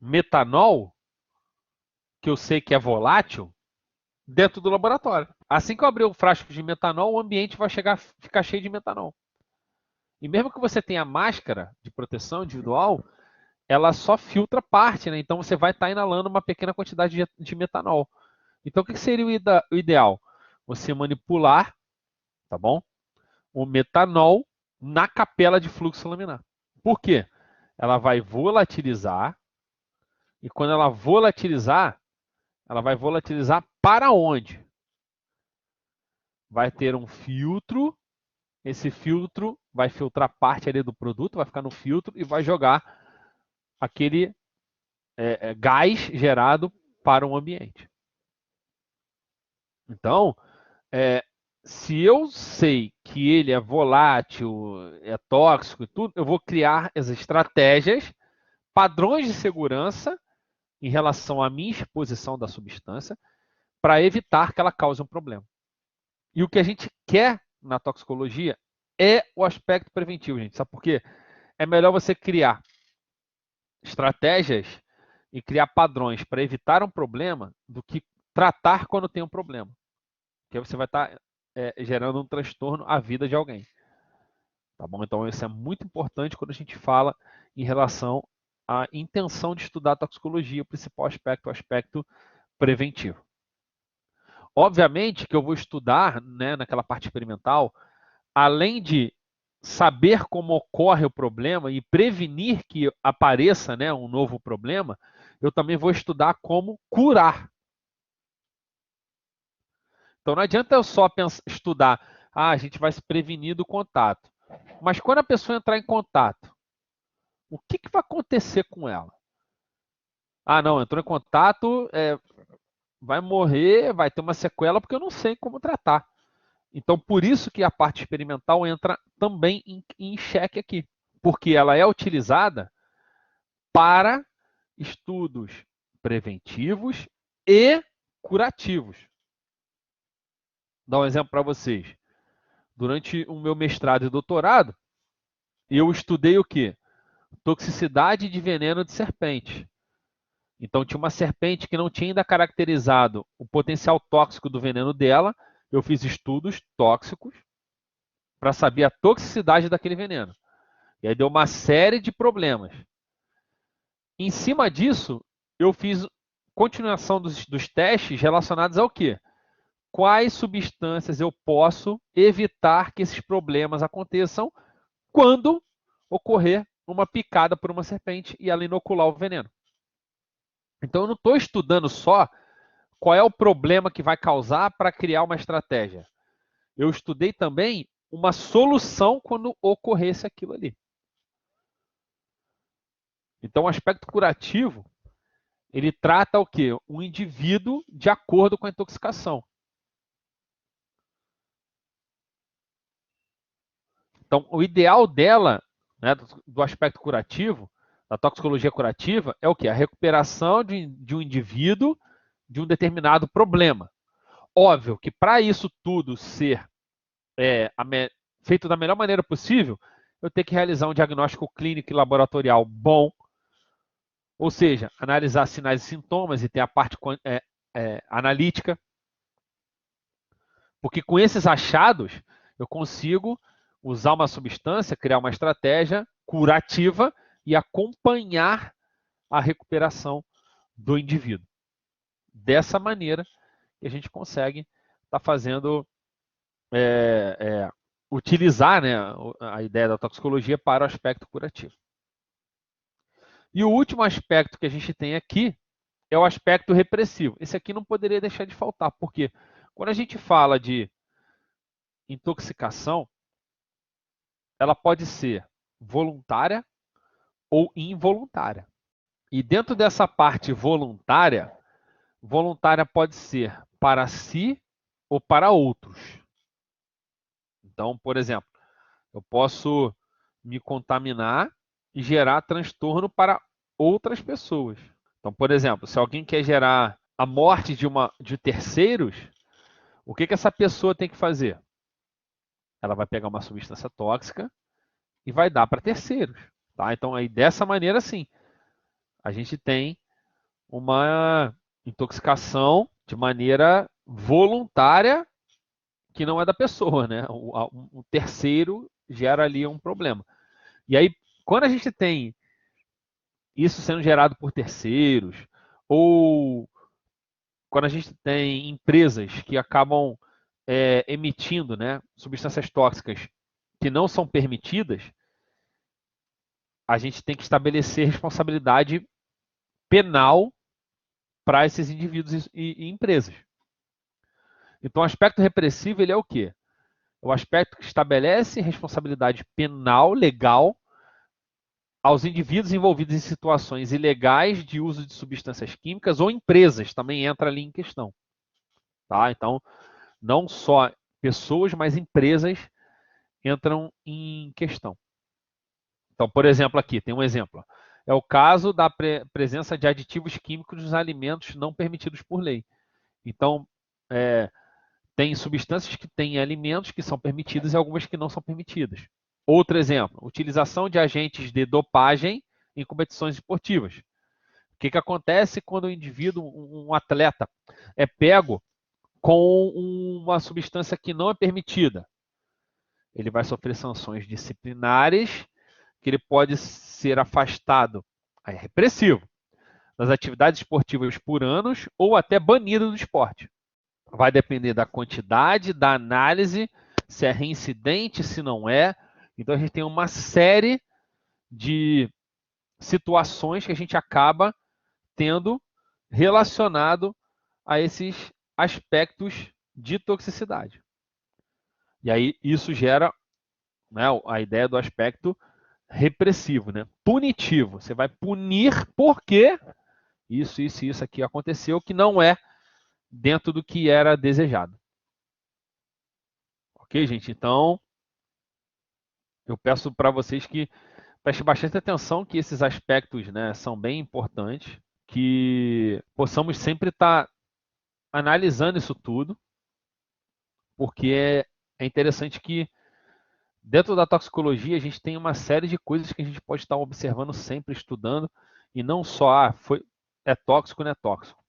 metanol, que eu sei que é volátil, dentro do laboratório. Assim que eu abrir o frasco de metanol, o ambiente vai ficar cheio de metanol. E mesmo que você tenha máscara de proteção individual, ela só filtra parte, né? Então você vai estar inalando uma pequena quantidade de metanol. Então o que seria o ideal? Você manipular, tá bom? O metanol na capela de fluxo laminar. Por quê? Ela vai volatilizar, e quando ela volatilizar para onde? Vai ter um filtro, esse filtro vai filtrar parte ali do produto, vai ficar no filtro e vai jogar aquele gás gerado para o ambiente. Então, se eu sei que ele é volátil, é tóxico e tudo, eu vou criar as estratégias, padrões de segurança em relação à minha exposição da substância para evitar que ela cause um problema. E o que a gente quer na toxicologia é o aspecto preventivo, gente. Sabe por quê? É melhor você criar estratégias e criar padrões para evitar um problema do que tratar quando tem um problema. Porque você vai estar gerando um transtorno à vida de alguém. Tá bom? Então, isso é muito importante quando a gente fala em relação à intenção de estudar toxicologia, o principal aspecto, o aspecto preventivo. Obviamente que eu vou estudar, né, naquela parte experimental, além de saber como ocorre o problema e prevenir que apareça, né, um novo problema, eu também vou estudar como curar. Então não adianta eu só estudar, a gente vai se prevenir do contato. Mas quando a pessoa entrar em contato, o que vai acontecer com ela? Ah, não, entrou em contato, vai morrer, vai ter uma sequela, porque eu não sei como tratar. Então, por isso que a parte experimental entra também em xeque aqui, porque ela é utilizada para estudos preventivos e curativos. Vou dar um exemplo para vocês. Durante o meu mestrado e doutorado, eu estudei o quê? Toxicidade de veneno de serpente. Então, tinha uma serpente que não tinha ainda caracterizado o potencial tóxico do veneno dela. Eu fiz estudos tóxicos para saber a toxicidade daquele veneno. E aí deu uma série de problemas. Em cima disso, eu fiz continuação dos testes relacionados ao quê? Quais substâncias eu posso evitar que esses problemas aconteçam quando ocorrer uma picada por uma serpente e ela inocular o veneno. Então, eu não estou estudando só qual é o problema que vai causar para criar uma estratégia. Eu estudei também uma solução quando ocorresse aquilo ali. Então, o aspecto curativo, ele trata o quê? O indivíduo de acordo com a intoxicação. Então, o ideal dela, né, do aspecto curativo, da toxicologia curativa, é o quê? A recuperação de um indivíduo de um determinado problema. Óbvio que para isso tudo ser feito da melhor maneira possível, eu tenho que realizar um diagnóstico clínico e laboratorial bom, ou seja, analisar sinais e sintomas e ter a parte analítica, porque com esses achados eu consigo usar uma substância, criar uma estratégia curativa e acompanhar a recuperação do indivíduo. Dessa maneira que a gente consegue estar fazendo utilizar, né, a ideia da toxicologia para o aspecto curativo. E o último aspecto que a gente tem aqui é o aspecto repressivo. Esse aqui não poderia deixar de faltar, porque quando a gente fala de intoxicação, ela pode ser voluntária ou involuntária. E dentro dessa parte voluntária, voluntária pode ser para si ou para outros. Então, por exemplo, eu posso me contaminar e gerar transtorno para outras pessoas. Então, por exemplo, se alguém quer gerar a morte de terceiros, o que essa pessoa tem que fazer? Ela vai pegar uma substância tóxica e vai dar para terceiros. Tá? Então, aí, dessa maneira, sim, a gente tem uma intoxicação de maneira voluntária que não é da pessoa, né? O terceiro gera ali um problema. E aí, quando a gente tem isso sendo gerado por terceiros, ou quando a gente tem empresas que acabam emitindo, né, substâncias tóxicas que não são permitidas, a gente tem que estabelecer responsabilidade penal para esses indivíduos e empresas. Então, o aspecto repressivo ele é o quê? É o aspecto que estabelece responsabilidade penal, legal, aos indivíduos envolvidos em situações ilegais de uso de substâncias químicas ou empresas, também entra ali em questão. Tá? Então, não só pessoas, mas empresas entram em questão. Então, por exemplo, aqui tem um exemplo. É o caso da presença de aditivos químicos nos alimentos não permitidos por lei. Então, tem substâncias que têm alimentos que são permitidas e algumas que não são permitidas. Outro exemplo, utilização de agentes de dopagem em competições esportivas. O que acontece quando o indivíduo, um atleta, é pego com uma substância que não é permitida? Ele vai sofrer sanções disciplinares, que ele pode ser afastado, é repressivo, das atividades esportivas por anos ou até banido do esporte. Vai depender da quantidade, da análise, se é reincidente, se não é. Então a gente tem uma série de situações que a gente acaba tendo relacionado a esses aspectos de toxicidade. E aí isso gera, né, a ideia do aspecto repressivo, né? Punitivo. Você vai punir porque isso aqui aconteceu, que não é dentro do que era desejado. Ok, gente? Então, eu peço para vocês que prestem bastante atenção que esses aspectos, né, são bem importantes, que possamos sempre estar analisando isso tudo, porque é interessante que dentro da toxicologia a gente tem uma série de coisas que a gente pode estar observando sempre, estudando, e não só é tóxico, não é tóxico.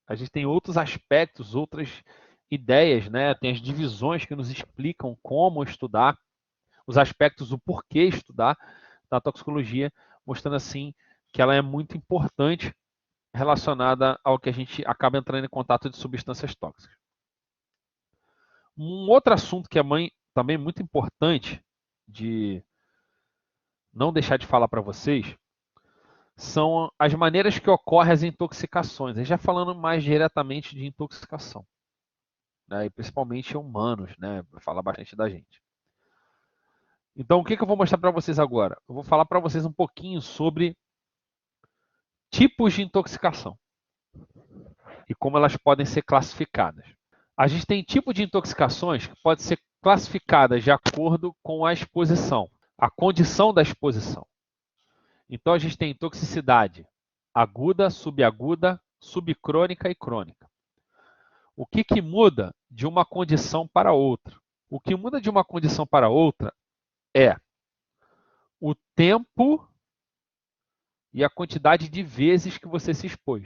A gente tem outros aspectos, outras ideias, né? Tem as divisões que nos explicam como estudar, os aspectos, o porquê estudar da toxicologia, mostrando assim que ela é muito importante relacionada ao que a gente acaba entrando em contato de substâncias tóxicas. Um outro assunto que é também muito importante de não deixar de falar para vocês são as maneiras que ocorrem as intoxicações. A gente já falando mais diretamente de intoxicação, né? E principalmente humanos, né? Vai falar bastante da gente. Então, o que eu vou mostrar para vocês agora? Eu vou falar para vocês um pouquinho sobre tipos de intoxicação e como elas podem ser classificadas. A gente tem tipo de intoxicações que podem ser classificadas de acordo com a exposição, a condição da exposição. Então, a gente tem toxicidade aguda, subaguda, subcrônica e crônica. O que muda de uma condição para outra? O que muda de uma condição para outra é o tempo e a quantidade de vezes que você se expôs.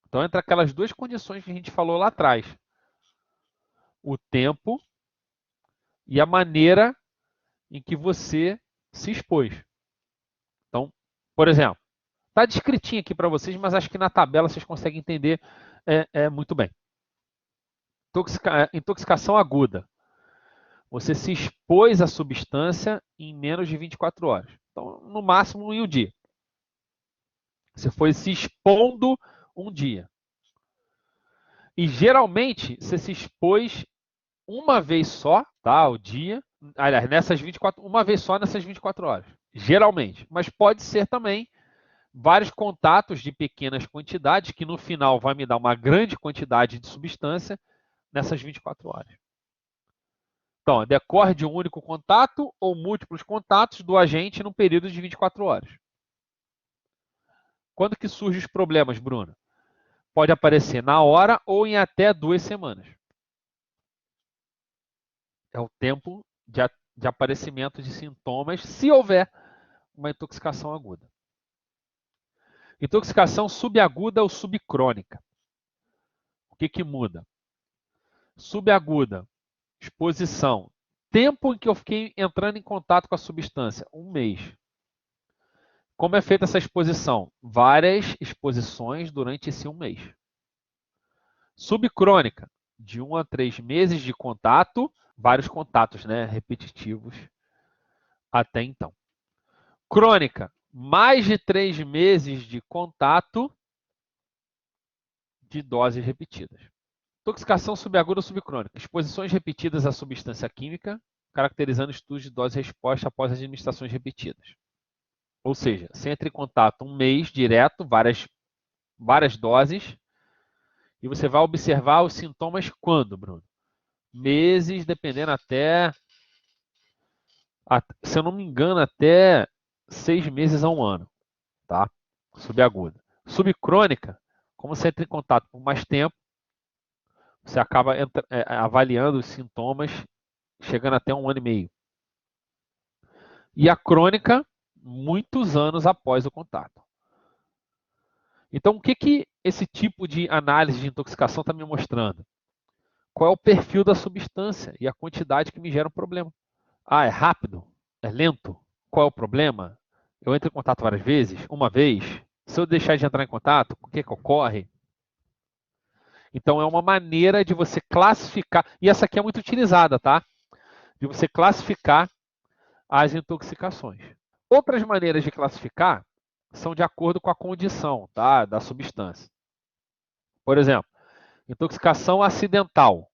Então, entre aquelas duas condições que a gente falou lá atrás, o tempo e a maneira em que você se expôs. Então, por exemplo, está descritinho aqui para vocês, mas acho que na tabela vocês conseguem entender muito bem. Intoxicação aguda. Você se expôs à substância em menos de 24 horas. Então, no máximo em um dia. Você foi se expondo um dia. E geralmente você se expôs uma vez só, tá? O dia. Aliás, uma vez só nessas 24 horas. Geralmente. Mas pode ser também vários contatos de pequenas quantidades, que no final vai me dar uma grande quantidade de substância nessas 24 horas. Então, decorre de um único contato ou múltiplos contatos do agente num período de 24 horas. Quando que surgem os problemas, Bruno? Pode aparecer na hora ou em até 2 semanas. É o tempo de aparecimento de sintomas, se houver uma intoxicação aguda. Intoxicação subaguda ou subcrônica. O que muda? Subaguda, exposição. Tempo em que eu fiquei entrando em contato com a substância, 1 mês. Como é feita essa exposição? Várias exposições durante esse 1 mês. Subcrônica, de 1 a 3 meses de contato, vários contatos, né, repetitivos até então. Crônica, mais de 3 meses de contato de doses repetidas. Intoxicação subaguda ou subcrônica, exposições repetidas à substância química, caracterizando estudos de dose-resposta após administrações repetidas. Ou seja, você entra em contato um mês direto, várias doses, e você vai observar os sintomas quando, Bruno? Meses, dependendo se eu não me engano, até 6 meses a 1 ano, tá? Subaguda. Subcrônica, como você entra em contato por mais tempo, você acaba avaliando os sintomas chegando até 1 ano e meio. E a crônica, muitos anos após o contato. Então, o que esse tipo de análise de intoxicação está me mostrando? Qual é o perfil da substância e a quantidade que me gera um problema. Ah, é rápido? É lento? Qual é o problema? Eu entro em contato várias vezes? Uma vez? Se eu deixar de entrar em contato, o que ocorre? Então, é uma maneira de você classificar, e essa aqui é muito utilizada, tá? De você classificar as intoxicações. Outras maneiras de classificar são de acordo com a condição, tá, da substância. Por exemplo, intoxicação acidental.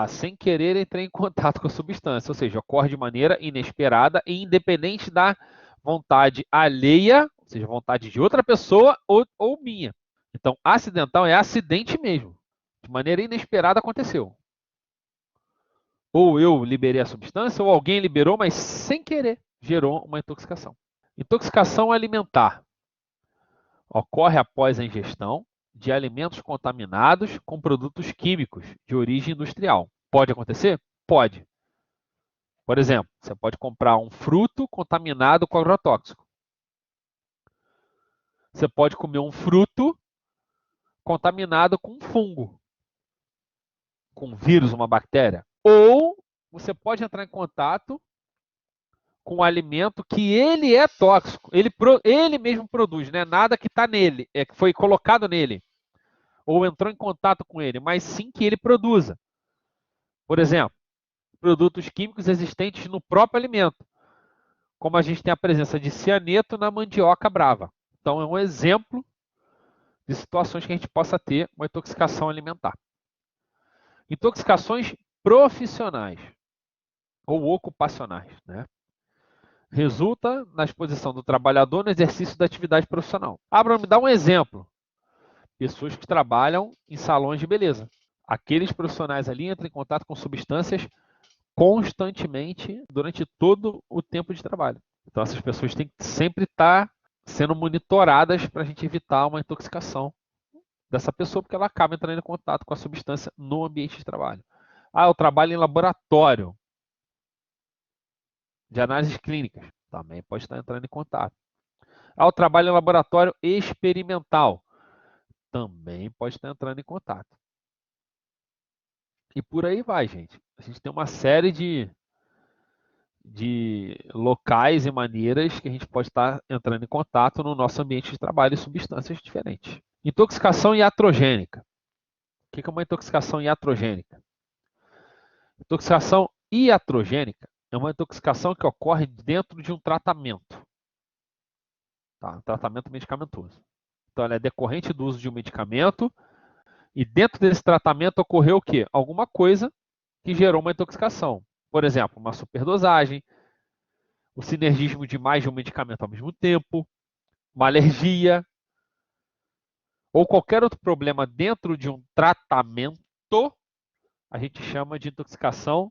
Sem querer entrei em contato com a substância, ou seja, ocorre de maneira inesperada e independente da vontade alheia, ou seja, vontade de outra pessoa ou minha. Então, acidental é acidente mesmo. De maneira inesperada aconteceu. Ou eu liberei a substância, ou alguém liberou, mas sem querer gerou uma intoxicação. Intoxicação alimentar. Ocorre após a ingestão de alimentos contaminados com produtos químicos de origem industrial. Pode acontecer? Pode. Por exemplo, você pode comprar um fruto contaminado com agrotóxico. Você pode comer um fruto contaminado com um fungo, com um vírus, uma bactéria. Ou você pode entrar em contato com um alimento que ele é tóxico. Ele mesmo produz, não é nada que está nele, é que foi colocado nele. Ou entrou em contato com ele, mas sim que ele produza. Por exemplo, produtos químicos existentes no próprio alimento, como a gente tem a presença de cianeto na mandioca brava. Então, é um exemplo de situações que a gente possa ter uma intoxicação alimentar. Intoxicações profissionais ou ocupacionais, né? Resulta na exposição do trabalhador no exercício da atividade profissional. Abraham, me dá um exemplo. Pessoas que trabalham em salões de beleza. Aqueles profissionais ali entram em contato com substâncias constantemente durante todo o tempo de trabalho. Então, essas pessoas têm que sempre estar sendo monitoradas para a gente evitar uma intoxicação dessa pessoa, porque ela acaba entrando em contato com a substância no ambiente de trabalho. Eu trabalho em laboratório de análises clínicas. Também pode estar entrando em contato. Eu trabalho em laboratório experimental. Também pode estar entrando em contato. E por aí vai, gente. A gente tem uma série de locais e maneiras que a gente pode estar entrando em contato no nosso ambiente de trabalho e substâncias diferentes. Intoxicação iatrogênica. O que é uma intoxicação iatrogênica? Intoxicação iatrogênica é uma intoxicação que ocorre dentro de um tratamento. Tá? Um tratamento medicamentoso. Então, ela é decorrente do uso de um medicamento e dentro desse tratamento ocorreu o quê? Alguma coisa que gerou uma intoxicação. Por exemplo, uma superdosagem, o sinergismo de mais de um medicamento ao mesmo tempo, uma alergia, ou qualquer outro problema dentro de um tratamento, a gente chama de intoxicação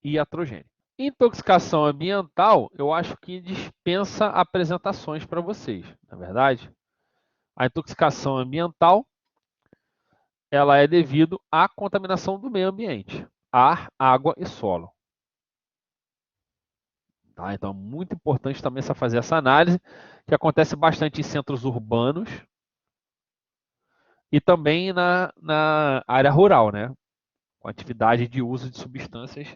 iatrogênica. Intoxicação ambiental, eu acho que dispensa apresentações para vocês, na verdade. A intoxicação ambiental, ela é devido à contaminação do meio ambiente, ar, água e solo. Tá? Então, é muito importante também fazer essa análise, que acontece bastante em centros urbanos e também na área rural, né? Com atividade de uso de substâncias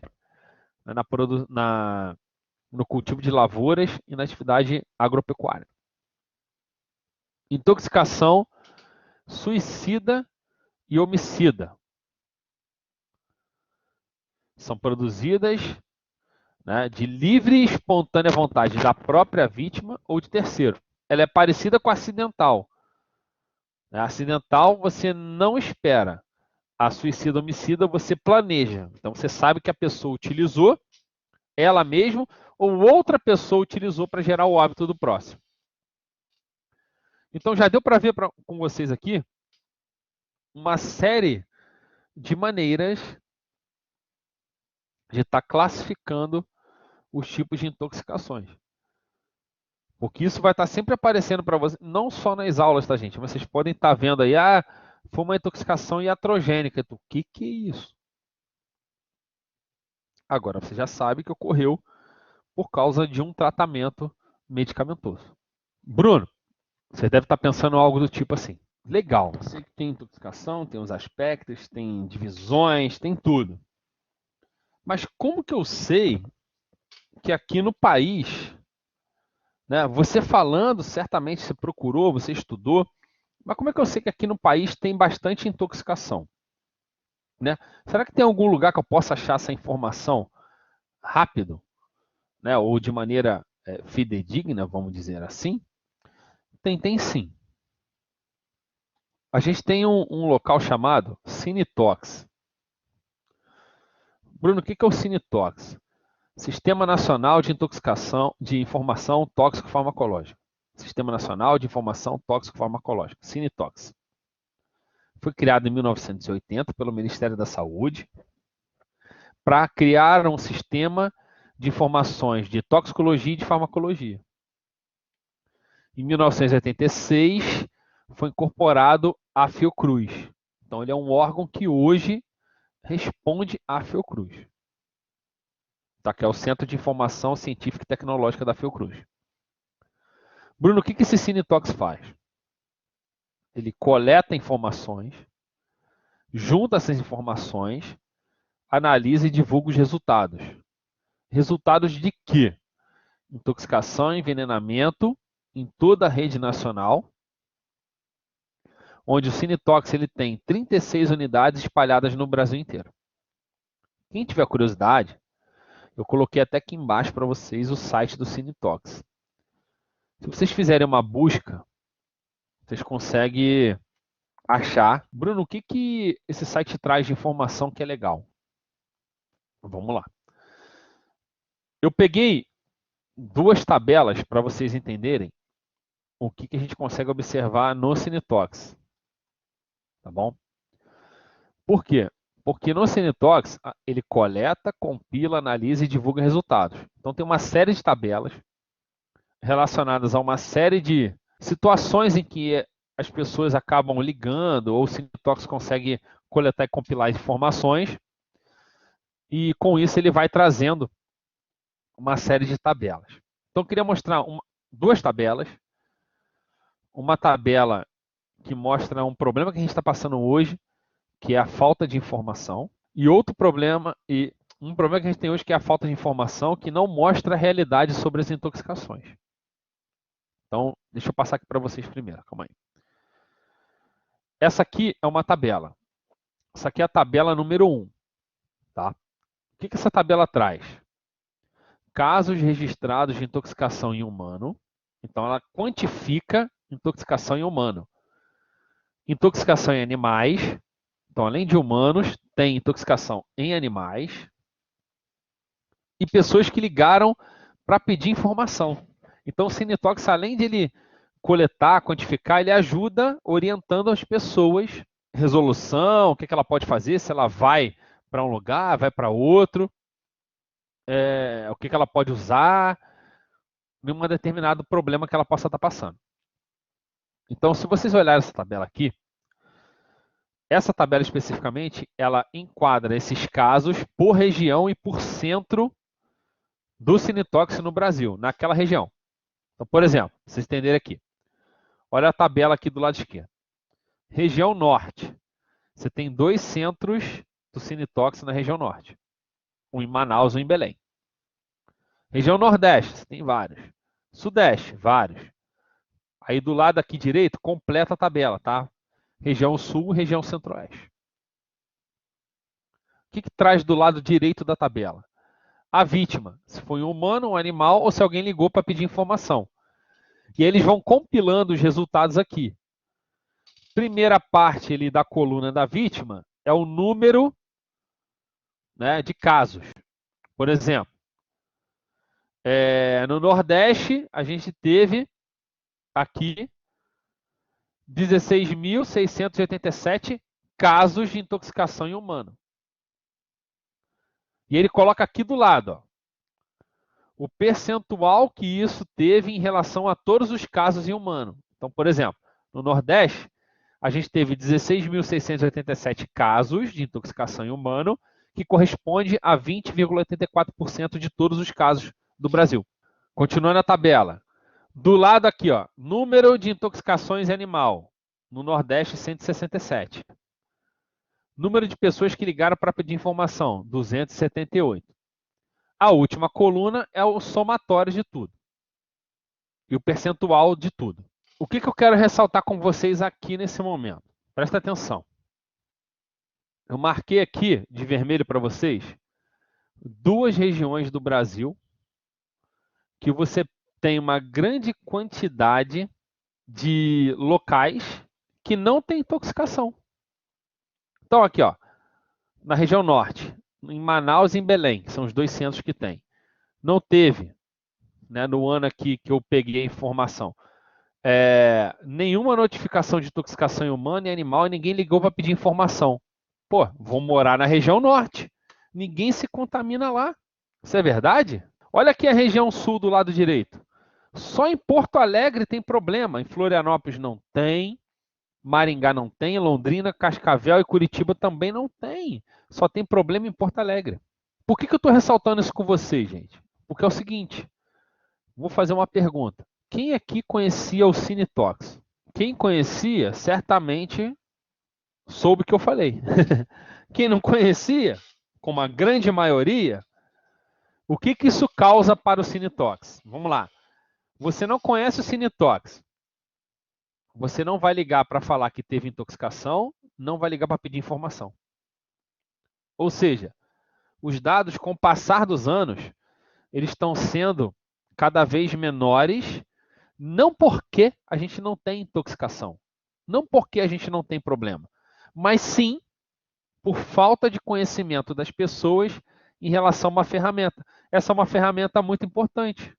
no cultivo de lavouras e na atividade agropecuária. Intoxicação suicida e homicida. São produzidas né, de livre e espontânea vontade da própria vítima ou de terceiro. Ela é parecida com a acidental. A acidental você não espera. A suicida-homicida você planeja. Então você sabe que a pessoa utilizou, ela mesma ou outra pessoa utilizou para gerar o óbito do próximo. Então já deu para ver com vocês aqui uma série de maneiras de estar classificando os tipos de intoxicações. Porque isso vai estar sempre aparecendo para vocês, não só nas aulas, tá, gente? Vocês podem estar vendo aí, foi uma intoxicação iatrogênica. O que é isso? Agora, você já sabe que ocorreu por causa de um tratamento medicamentoso. Bruno, você deve estar pensando algo do tipo assim. Legal, você tem intoxicação, tem os aspectos, tem divisões, tem tudo. Mas como que eu sei que aqui no país, né, você falando, certamente você procurou, você estudou, mas como é que eu sei que aqui no país tem bastante intoxicação? Né? Será que tem algum lugar que eu possa achar essa informação rápido, né, ou de maneira fidedigna, vamos dizer assim? Tem sim. A gente tem um local chamado Cinetox. Bruno, o que é o Cinetox? Sistema Nacional de Intoxicação de Informação Tóxico-Farmacológica. Sistema Nacional de Informação Tóxico-Farmacológica, Cinetox. Foi criado em 1980 pelo Ministério da Saúde para criar um sistema de informações de toxicologia e de farmacologia. Em 1986, foi incorporado à Fiocruz. Então, ele é um órgão que hoje responde à Fiocruz. Tá? Que é o Centro de Informação Científica e Tecnológica da Fiocruz. Bruno, o que esse Cinetox faz? Ele coleta informações, junta essas informações, analisa e divulga os resultados. Resultados de quê? Intoxicação e envenenamento em toda a rede nacional, onde o Cinetox ele tem 36 unidades espalhadas no Brasil inteiro. Quem tiver curiosidade, eu coloquei até aqui embaixo para vocês o site do Cinetox. Se vocês fizerem uma busca, vocês conseguem achar. Bruno, o que esse site traz de informação que é legal? Vamos lá. Eu peguei duas tabelas para vocês entenderem o que a gente consegue observar no Cinetox. Tá bom? Por quê? Porque no Cinetox, ele coleta, compila, analisa e divulga resultados. Então tem uma série de tabelas relacionadas a uma série de situações em que as pessoas acabam ligando ou o Cinetox consegue coletar e compilar informações e com isso ele vai trazendo uma série de tabelas. Então eu queria mostrar duas tabelas. Uma tabela que mostra um problema que a gente está passando hoje, que é a falta de informação, e outro problema, e um problema que a gente tem hoje que é a falta de informação que não mostra a realidade sobre as intoxicações. Então, deixa eu passar aqui para vocês primeiro, calma aí. Essa aqui é uma tabela. Essa aqui é a tabela número 1. Tá? O que essa tabela traz? Casos registrados de intoxicação em humano. Então, ela quantifica intoxicação em humano. Intoxicação em animais. Então, além de humanos, tem intoxicação em animais. E pessoas que ligaram para pedir informação. Então, o Cinetox, além de ele coletar, quantificar, ele ajuda orientando as pessoas, resolução, o que ela pode fazer, se ela vai para um lugar, vai para outro, o que ela pode usar em um determinado problema que ela possa estar passando. Então, se vocês olharem essa tabela aqui, essa tabela especificamente, ela enquadra esses casos por região e por centro do Cinetox no Brasil, naquela região. Então, por exemplo, vocês entenderem aqui. Olha a tabela aqui do lado esquerdo. Região Norte. Você tem 2 centros do Cinetox na região Norte. Um em Manaus e um em Belém. Região Nordeste, você tem vários. Sudeste, vários. Aí do lado aqui direito, completa a tabela, tá? Região Sul e região Centro-Oeste. O que traz do lado direito da tabela? a vítima, se foi um humano, um animal ou se alguém ligou para pedir informação. E eles vão compilando os resultados aqui. Primeira parte ali da coluna da vítima é o número, né, de casos. Por exemplo, no Nordeste, a gente teve aqui 16.687 casos de intoxicação em humano. E ele coloca aqui do lado, ó, o percentual que isso teve em relação a todos os casos em humano. Então, por exemplo, no Nordeste, a gente teve 16.687 casos de intoxicação em humano, que corresponde a 20,84% de todos os casos do Brasil. Continuando a tabela. Do lado aqui, ó, número de intoxicações em animal. No Nordeste, 167. Número de pessoas que ligaram para pedir informação, 278. A última coluna é o somatório de tudo. E o percentual de tudo. O que eu quero ressaltar com vocês aqui nesse momento? Presta atenção. Eu marquei aqui de vermelho para vocês 2 regiões do Brasil que você tem uma grande quantidade de locais que não tem intoxicação. Então aqui, ó, na região norte, em Manaus e em Belém, são os 2 centros que tem. Não teve, né, no ano aqui que eu peguei a informação, nenhuma notificação de intoxicação em humano e animal e ninguém ligou para pedir informação. Pô, vou morar na região norte. Ninguém se contamina lá. Isso é verdade? Olha aqui a região sul do lado direito. Só em Porto Alegre tem problema. Em Florianópolis não tem. Maringá não tem. Londrina, Cascavel e Curitiba também não tem. Só tem problema em Porto Alegre. Por que eu estou ressaltando isso com vocês, gente? Porque é o seguinte. Vou fazer uma pergunta. Quem aqui conhecia o Cinetox? Quem conhecia, certamente soube o que eu falei. Quem não conhecia, como a grande maioria, o que isso causa para o Cinetox? Vamos lá. Você não conhece o Cinetox. Você não vai ligar para falar que teve intoxicação, não vai ligar para pedir informação. Ou seja, os dados, com o passar dos anos, eles estão sendo cada vez menores, não porque a gente não tem intoxicação, não porque a gente não tem problema, mas sim por falta de conhecimento das pessoas em relação a uma ferramenta. Essa é uma ferramenta muito importante,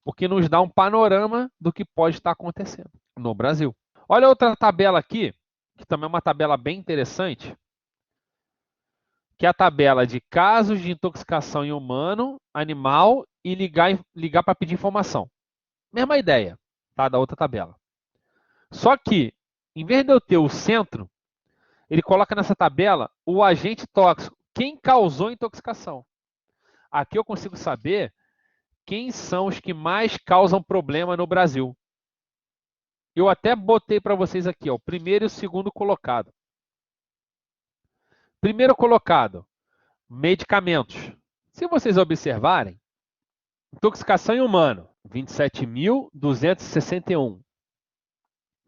porque nos dá um panorama do que pode estar acontecendo no Brasil. Olha outra tabela aqui, que também é uma tabela bem interessante, que é a tabela de casos de intoxicação em humano, animal e ligar para pedir informação. Mesma ideia, tá? Da outra tabela. Só que, em vez de eu ter o centro, ele coloca nessa tabela o agente tóxico, quem causou a intoxicação. Aqui eu consigo saber quem são os que mais causam problema no Brasil. Eu até botei para vocês aqui, ó, o primeiro e o segundo colocado. Primeiro colocado, medicamentos. Se vocês observarem, intoxicação em humano, 27.261.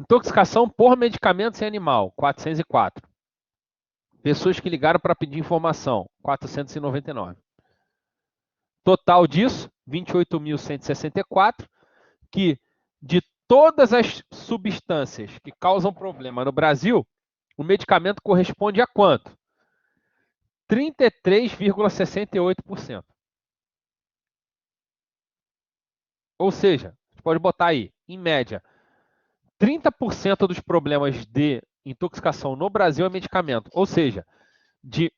Intoxicação por medicamentos em animal, 404. Pessoas que ligaram para pedir informação, 499. Total disso, 28.164, que de todas as substâncias que causam problema no Brasil, o medicamento corresponde a quanto? 33,68%. Ou seja, você pode botar aí, em média, 30% dos problemas de intoxicação no Brasil é medicamento. Ou seja, de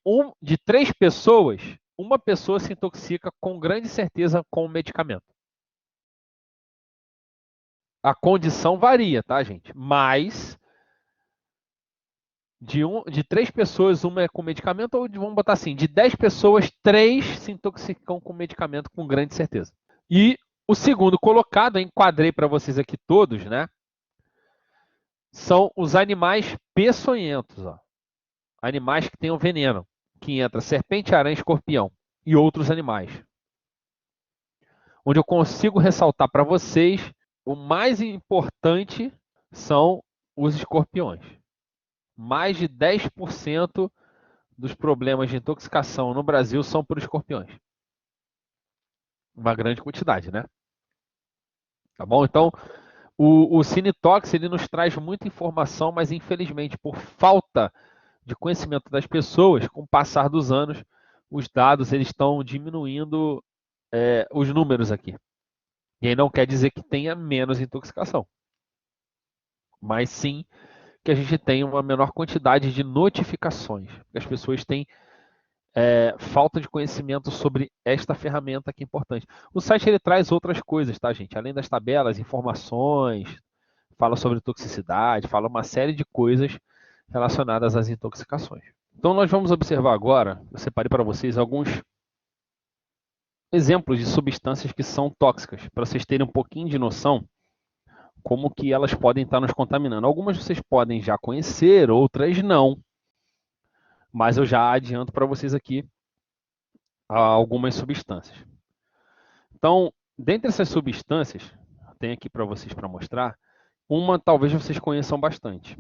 3 pessoas, uma pessoa se intoxica com grande certeza com o medicamento. A condição varia, tá, gente? Mas de 3 pessoas, uma é com medicamento, ou vamos botar assim, de 10 pessoas, 3 se intoxicam com medicamento com grande certeza. E o segundo colocado, eu enquadrei para vocês aqui todos, né? São os animais peçonhentos, ó. Animais que tenham veneno, que entra serpente, aranha, escorpião e outros animais. Onde eu consigo ressaltar para vocês, o mais importante são os escorpiões. Mais de 10% dos problemas de intoxicação no Brasil são por escorpiões. Uma grande quantidade, né? Tá bom? Então, o Cinetox, ele nos traz muita informação, mas infelizmente, por falta de conhecimento das pessoas, com o passar dos anos, os dados eles estão diminuindo os números aqui. E aí não quer dizer que tenha menos intoxicação, mas sim que a gente tenha uma menor quantidade de notificações. As pessoas têm falta de conhecimento sobre esta ferramenta que é importante. O site ele traz outras coisas, tá, gente? Além das tabelas, informações, fala sobre toxicidade, fala uma série de coisas relacionadas às intoxicações. Então nós vamos observar agora, eu separei para vocês alguns exemplos de substâncias que são tóxicas, para vocês terem um pouquinho de noção como que elas podem estar nos contaminando. Algumas vocês podem já conhecer, outras não. Mas eu já adianto para vocês aqui algumas substâncias. Então, dentre essas substâncias, tem aqui para vocês para mostrar, uma talvez vocês conheçam bastante,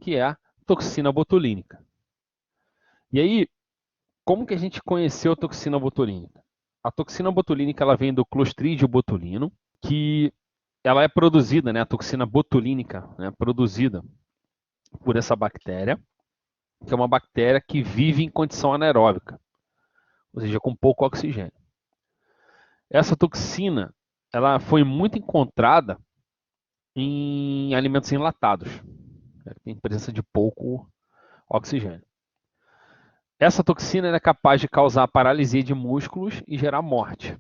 que é a toxina botulínica. E aí, como que a gente conheceu a toxina botulínica? A toxina botulínica ela vem do Clostridium botulino, que ela é produzida, né, a toxina botulínica, né, produzida por essa bactéria, que é uma bactéria que vive em condição anaeróbica, ou seja, com pouco oxigênio. Essa toxina ela foi muito encontrada em alimentos enlatados, né, que tem presença de pouco oxigênio. Essa toxina é capaz de causar paralisia de músculos e gerar morte.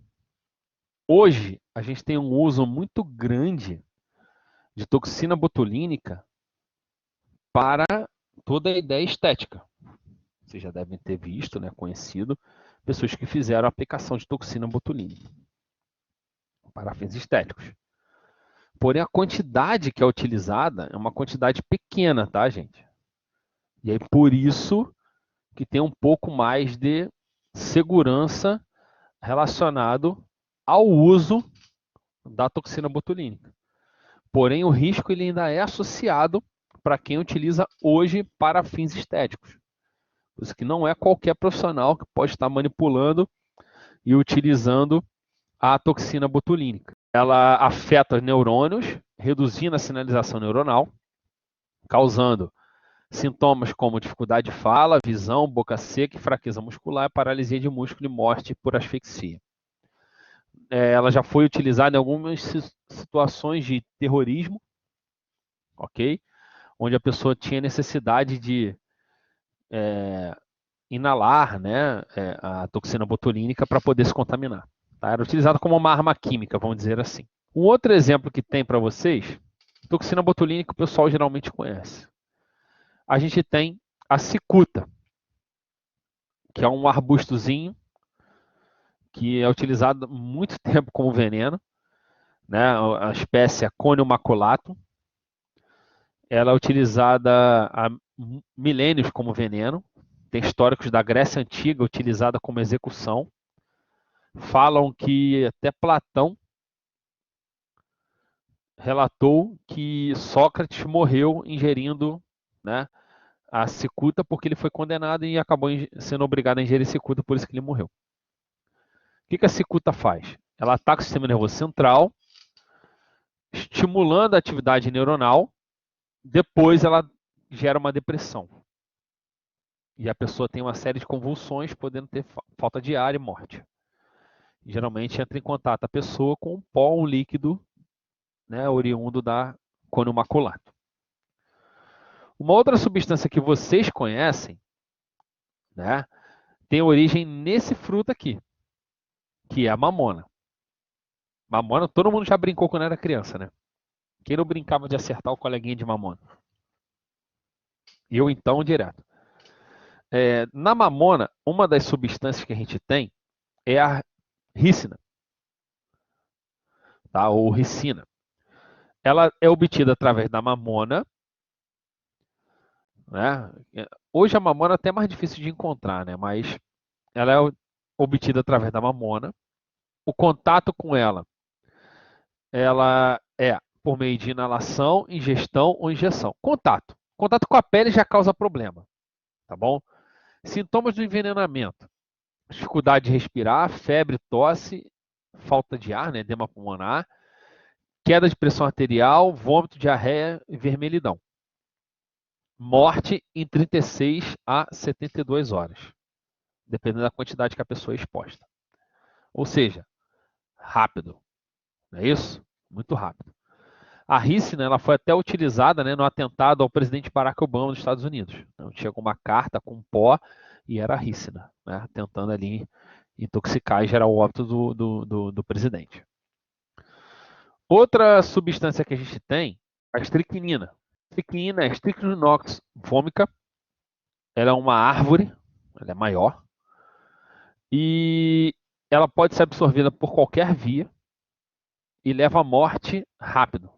Hoje, a gente tem um uso muito grande de toxina botulínica para toda a ideia estética. Vocês já devem ter visto, né, conhecido, pessoas que fizeram a aplicação de toxina botulínica para fins estéticos. Porém, a quantidade que é utilizada é uma quantidade pequena, tá, gente? E aí, por isso que tem um pouco mais de segurança relacionado ao uso da toxina botulínica. Porém, o risco ele ainda é associado para quem utiliza hoje para fins estéticos. Por isso que não é qualquer profissional que pode estar manipulando e utilizando a toxina botulínica. Ela afeta os neurônios, reduzindo a sinalização neuronal, causando sintomas como dificuldade de fala, visão, boca seca, fraqueza muscular, paralisia de músculo e morte por asfixia. Ela já foi utilizada em algumas situações de terrorismo, ok? Onde a pessoa tinha necessidade de inalar, né, a toxina botulínica para poder se contaminar. Tá? Era utilizada como uma arma química, vamos dizer assim. Um outro exemplo que tem para vocês, toxina botulínica o pessoal geralmente conhece. A gente tem a cicuta, que é um arbustozinho que é utilizado há muito tempo como veneno, né? A espécie é Conium maculatum. Ela é utilizada há milênios como veneno. Tem históricos da Grécia Antiga utilizada como execução. Falam que até Platão relatou que Sócrates morreu ingerindo, né, a cicuta porque ele foi condenado e acabou sendo obrigado a ingerir cicuta, por isso que ele morreu. O que a cicuta faz? Ela ataca o sistema nervoso central, estimulando a atividade neuronal, depois ela gera uma depressão. E a pessoa tem uma série de convulsões, podendo ter falta de ar e morte. Geralmente entra em contato a pessoa com um pó, um líquido, né, oriundo da Conium maculatum. Uma outra substância que vocês conhecem, né, tem origem nesse fruto aqui, que é a mamona. Mamona, todo mundo já brincou quando era criança, né? Quem não brincava de acertar o coleguinha de mamona? Eu então, direto. Na mamona, uma das substâncias que a gente tem é a ricina, tá? Ou ricina. Ela é obtida através da mamona, né? Hoje a mamona é até mais difícil de encontrar, né? Mas ela é obtida através da mamona. O contato com ela é por meio de inalação, ingestão ou injeção. Contato. Contato com a pele já causa problema, tá bom? Sintomas do envenenamento: dificuldade de respirar, febre, tosse, falta de ar, né, edema pulmonar, queda de pressão arterial, vômito, diarreia e vermelhidão. Morte em 36 a 72 horas, dependendo da quantidade que a pessoa é exposta. Ou seja, rápido, não é isso? Muito rápido. A ricina, ela foi até utilizada, né, no atentado ao presidente Barack Obama dos Estados Unidos. Então, tinha uma carta com pó e era a ricina, né, tentando ali intoxicar e gerar o óbito do presidente. Outra substância que a gente tem, a estricnina. A estricnina é Strychnonox vomica. Ela é uma árvore, ela é maior. E ela pode ser absorvida por qualquer via e leva à morte rápido.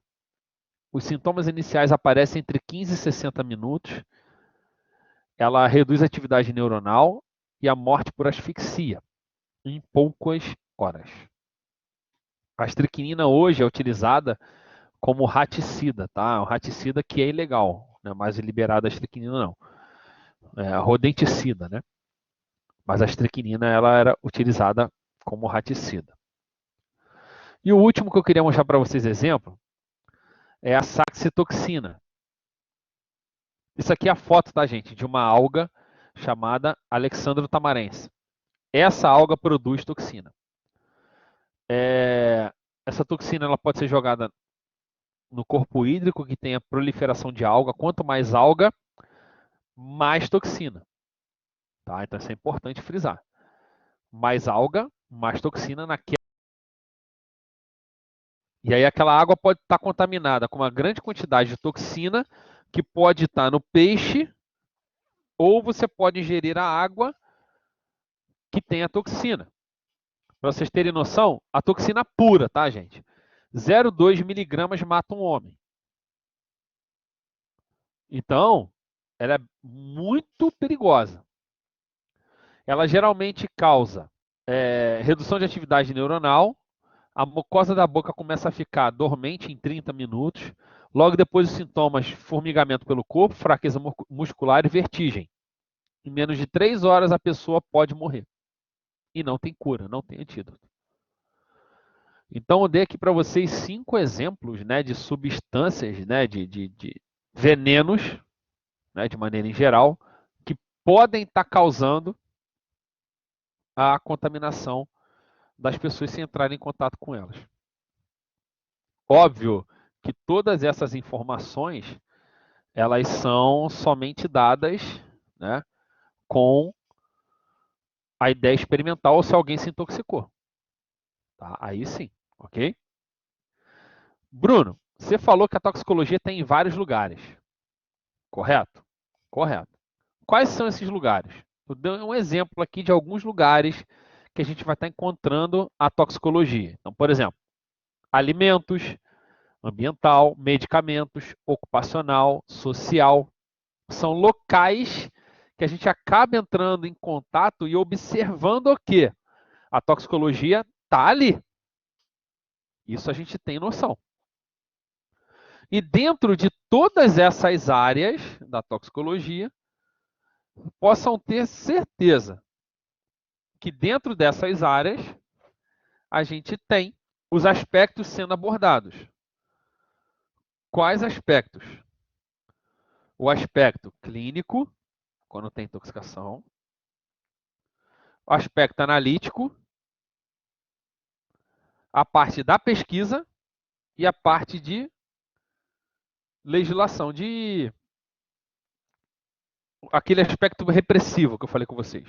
Os sintomas iniciais aparecem entre 15 e 60 minutos. Ela reduz a atividade neuronal e a morte por asfixia em poucas horas. A estricnina hoje é utilizada como raticida, tá? O raticida que é ilegal, não é mais liberado a estricnina não. É a rodenticida, né? Mas a estricnina ela era utilizada como raticida. E o último que eu queria mostrar para vocês exemplo é a saxitoxina. Isso aqui é a foto, tá, gente, de uma alga chamada Alexandro tamarense. Essa alga produz toxina. Essa toxina ela pode ser jogada no corpo hídrico, que tem a proliferação de alga. Quanto mais alga, mais toxina. Tá? Então isso é importante frisar. Mais alga, mais toxina naquela. E aí aquela água pode estar contaminada com uma grande quantidade de toxina que pode estar no peixe, ou você pode ingerir a água que tem a toxina. Para vocês terem noção, a toxina pura, tá, gente? 0,2 miligramas mata um homem. Então, ela é muito perigosa. Ela geralmente causa redução de atividade neuronal, a mucosa da boca começa a ficar dormente em 30 minutos, logo depois os sintomas: formigamento pelo corpo, fraqueza muscular e vertigem. Em menos de 3 horas a pessoa pode morrer. E não tem cura, não tem antídoto. Então eu dei aqui para vocês 5 exemplos, né, de substâncias, né, de venenos, né, de maneira em geral, que podem estar causando a contaminação das pessoas se entrarem em contato com elas. Óbvio que todas essas informações elas são somente dadas, né, com a ideia experimental ou se alguém se intoxicou. Tá? Aí sim, ok? Bruno, você falou que a toxicologia tem em vários lugares, correto? Correto. Quais são esses lugares? Eu dei um exemplo aqui de alguns lugares que a gente vai estar encontrando a toxicologia. Então, por exemplo, alimentos, ambiental, medicamentos, ocupacional, social. São locais que a gente acaba entrando em contato e observando o quê? A toxicologia está ali. Isso a gente tem noção. E dentro de todas essas áreas da toxicologia, possam ter certeza que dentro dessas áreas a gente tem os aspectos sendo abordados. Quais aspectos? O aspecto clínico, quando tem intoxicação. O aspecto analítico. A parte da pesquisa e a parte de legislação, de aquele aspecto repressivo que eu falei com vocês.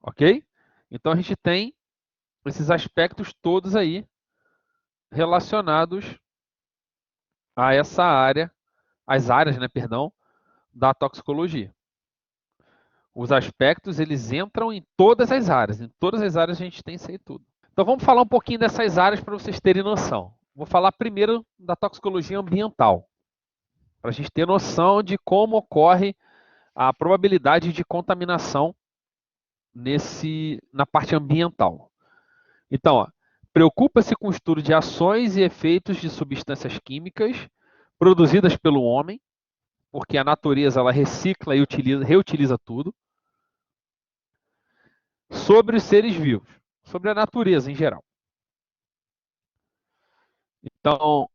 Ok? Então a gente tem esses aspectos todos aí relacionados a essa área, as áreas, né, perdão, da toxicologia. Os aspectos, eles entram em todas as áreas. Em todas as áreas a gente tem isso aí tudo. Então vamos falar um pouquinho dessas áreas para vocês terem noção. Vou falar primeiro da toxicologia ambiental, para a gente ter noção de como ocorre a probabilidade de contaminação na parte ambiental. Então, preocupa-se com o estudo de ações e efeitos de substâncias químicas produzidas pelo homem porque a natureza ela recicla e reutiliza tudo, sobre os seres vivos, sobre a natureza em geral. Então,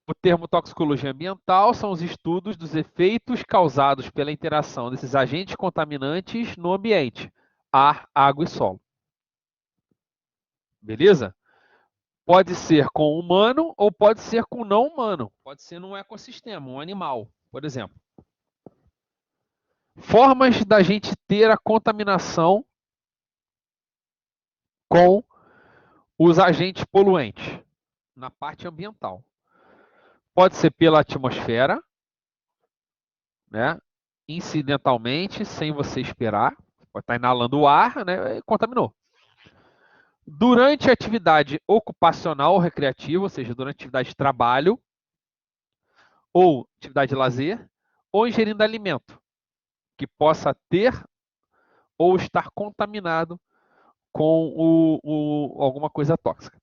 o termo toxicologia ambiental são os estudos dos efeitos causados pela interação desses agentes contaminantes no ambiente, ar, água e solo. Beleza? Pode ser com humano ou pode ser com não humano. Pode ser num ecossistema, um animal, por exemplo. Formas da gente ter a contaminação com os agentes poluentes na parte ambiental. Pode ser pela atmosfera, né? Incidentalmente, sem você esperar. Pode estar inalando o ar, né? E contaminou. Durante a atividade ocupacional ou recreativa, ou seja, durante a atividade de trabalho, ou atividade de lazer, ou ingerindo alimento que possa ter ou estar contaminado com alguma coisa tóxica.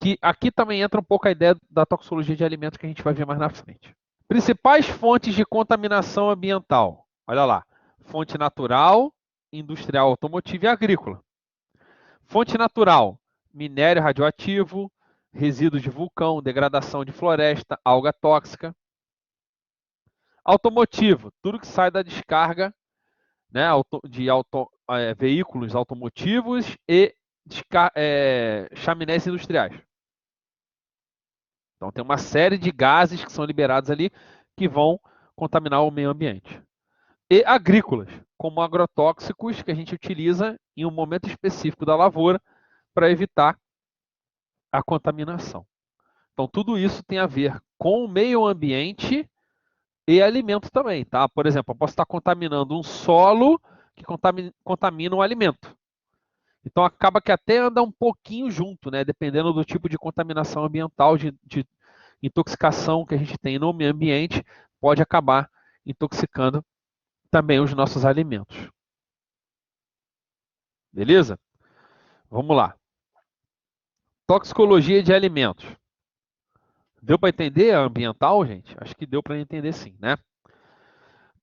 Que aqui também entra um pouco a ideia da toxicologia de alimentos que a gente vai ver mais na frente. Principais fontes de contaminação ambiental. Olha lá. Fonte natural, industrial, automotiva e agrícola. Fonte natural, minério radioativo, resíduos de vulcão, degradação de floresta, alga tóxica. Automotivo, tudo que sai da descarga, né, de veículos automotivos e chaminés industriais. Então tem uma série de gases que são liberados ali que vão contaminar o meio ambiente. E agrícolas, como agrotóxicos que a gente utiliza em um momento específico da lavoura para evitar a contaminação. Então tudo isso tem a ver com o meio ambiente e alimento também, tá? Por exemplo, eu posso estar contaminando um solo que contamina um alimento. Então acaba que até anda um pouquinho junto, né? Dependendo do tipo de contaminação ambiental, de intoxicação que a gente tem no meio ambiente, pode acabar intoxicando também os nossos alimentos. Beleza? Vamos lá. Toxicologia de alimentos. Deu para entender a ambiental, gente? Acho que deu para entender sim, né?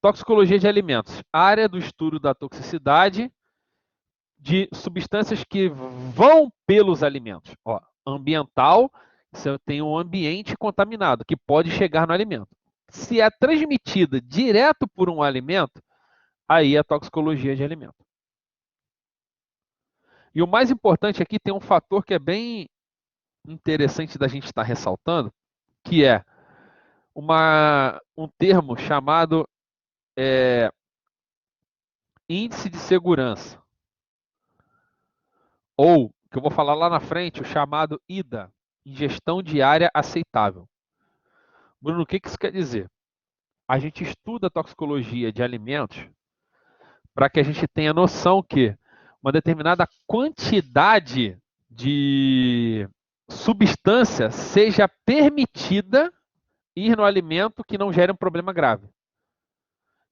Toxicologia de alimentos. Área do estudo da toxicidade de substâncias que vão pelos alimentos. Ó, ambiental, você tem um ambiente contaminado que pode chegar no alimento. Se é transmitida direto por um alimento, aí é toxicologia de alimento. E o mais importante aqui tem um fator que é bem interessante da gente estar ressaltando, que é um termo chamado índice de segurança. Ou, que eu vou falar lá na frente, o chamado IDA, ingestão diária aceitável. Bruno, o que isso quer dizer? A gente estuda a toxicologia de alimentos para que a gente tenha noção que uma determinada quantidade de substância seja permitida ir no alimento que não gere um problema grave.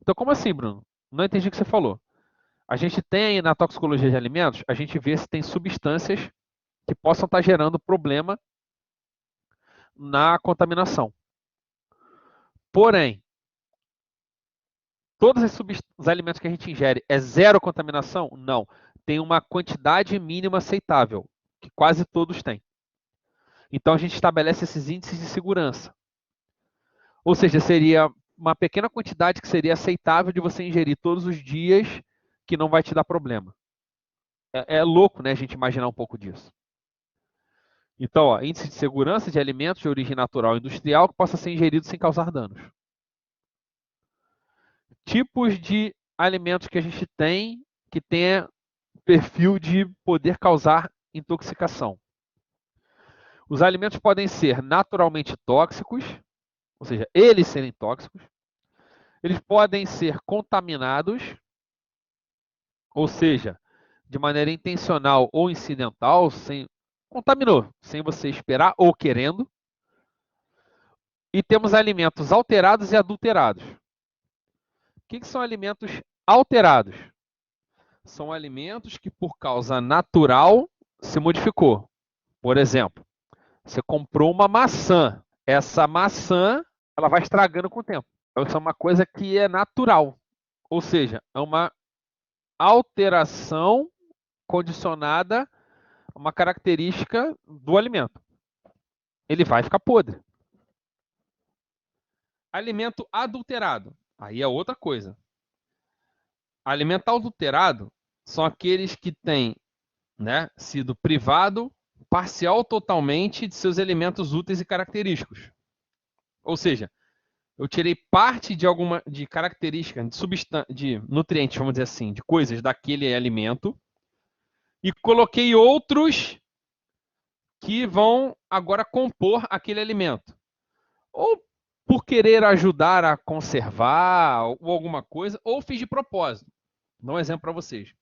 Então, como assim, Bruno? Não entendi o que você falou. A gente tem na toxicologia de alimentos, a gente vê se tem substâncias que possam estar gerando problema na contaminação. Porém, todos os alimentos que a gente ingere é zero contaminação? Não. Tem uma quantidade mínima aceitável, que quase todos têm. Então a gente estabelece esses índices de segurança. Ou seja, seria uma pequena quantidade que seria aceitável de você ingerir todos os dias, que não vai te dar problema. É louco, né, a gente imaginar um pouco disso. Então, ó, índice de segurança de alimentos de origem natural e industrial que possa ser ingerido sem causar danos. Tipos de alimentos que a gente tem que tenha perfil de poder causar intoxicação. Os alimentos podem ser naturalmente tóxicos, ou seja, eles serem tóxicos. Eles podem ser contaminados, ou seja, de maneira intencional ou incidental, contaminou, sem você esperar ou querendo. E temos alimentos alterados e adulterados. O que são alimentos alterados? São alimentos que, por causa natural, se modificou. Por exemplo, você comprou uma maçã. Essa maçã ela vai estragando com o tempo. Isso é uma coisa que é natural, ou seja, é uma alteração condicionada a uma característica do alimento. Ele vai ficar podre. Alimento adulterado, aí é outra coisa. Alimento adulterado são aqueles que têm, né, sido privado parcial ou totalmente de seus elementos úteis e característicos. Ou seja, eu tirei parte de alguma de característica, de nutrientes, vamos dizer assim, de coisas daquele alimento e coloquei outros que vão agora compor aquele alimento. Ou por querer ajudar a conservar ou alguma coisa, ou fiz de propósito. Vou dar um exemplo para vocês.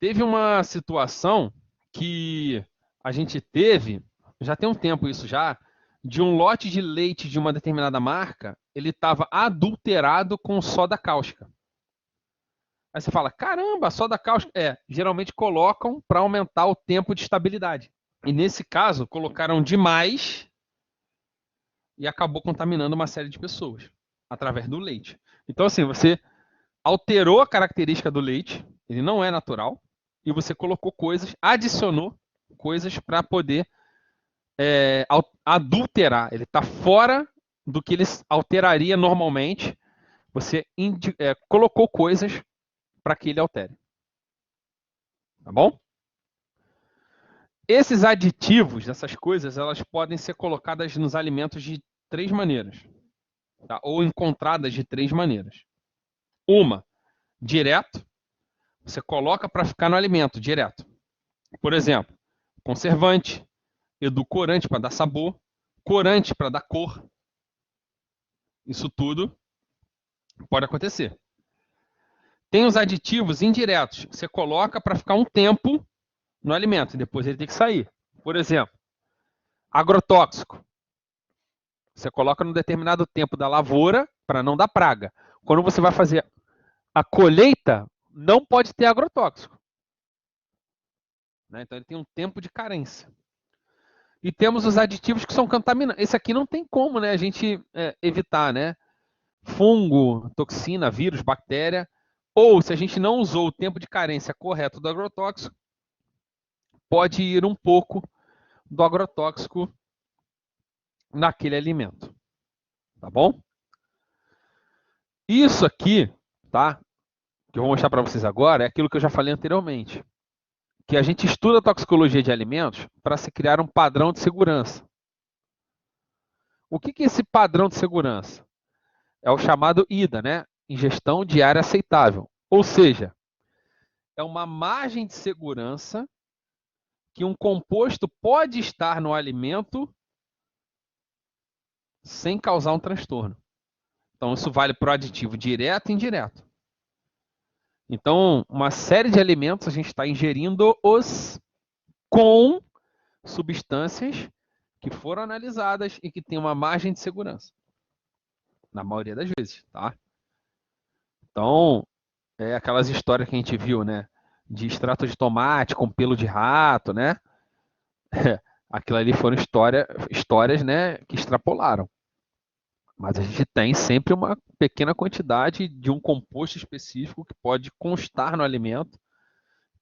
Teve uma situação que a gente teve, já tem um tempo isso já, de um lote de leite de uma determinada marca, ele estava adulterado com soda cáustica. Aí você fala, caramba, soda cáustica. Geralmente colocam para aumentar o tempo de estabilidade. E nesse caso, colocaram demais e acabou contaminando uma série de pessoas através do leite. Então, assim, você alterou a característica do leite, ele não é natural, e você colocou coisas, adicionou coisas para poder adulterar. Ele está fora do que ele alteraria normalmente. Você colocou coisas para que ele altere. Tá bom? Esses aditivos, essas coisas, elas podem ser colocadas nos alimentos de 3 maneiras. Tá? Ou encontradas de 3 maneiras. Uma, direto. Você coloca para ficar no alimento, direto. Por exemplo, conservante, edulcorante para dar sabor, corante para dar cor. Isso tudo pode acontecer. Tem os aditivos indiretos. Você coloca para ficar um tempo no alimento e depois ele tem que sair. Por exemplo, agrotóxico. Você coloca num determinado tempo da lavoura para não dar praga. Quando você vai fazer a colheita, não pode ter agrotóxico. Né? Então ele tem um tempo de carência. E temos os aditivos que são contaminantes. Esse aqui não tem como, né, a gente evitar, né? Fungo, toxina, vírus, bactéria. Ou se a gente não usou o tempo de carência correto do agrotóxico, pode ir um pouco do agrotóxico naquele alimento. Tá bom? Isso aqui, tá? Que eu vou mostrar para vocês agora é aquilo que eu já falei anteriormente. Que a gente estuda a toxicologia de alimentos para se criar um padrão de segurança. O que é esse padrão de segurança? É o chamado IDA, né? Ingestão diária aceitável. Ou seja, é uma margem de segurança que um composto pode estar no alimento sem causar um transtorno. Então, isso vale para o aditivo direto e indireto. Então, uma série de alimentos a gente está ingerindo-os com substâncias que foram analisadas e que têm uma margem de segurança. Na maioria das vezes, tá? Então, é aquelas histórias que a gente viu, né? De extrato de tomate com pelo de rato, né? Aquilo ali foram histórias, né, que extrapolaram. Mas a gente tem sempre uma pequena quantidade de um composto específico que pode constar no alimento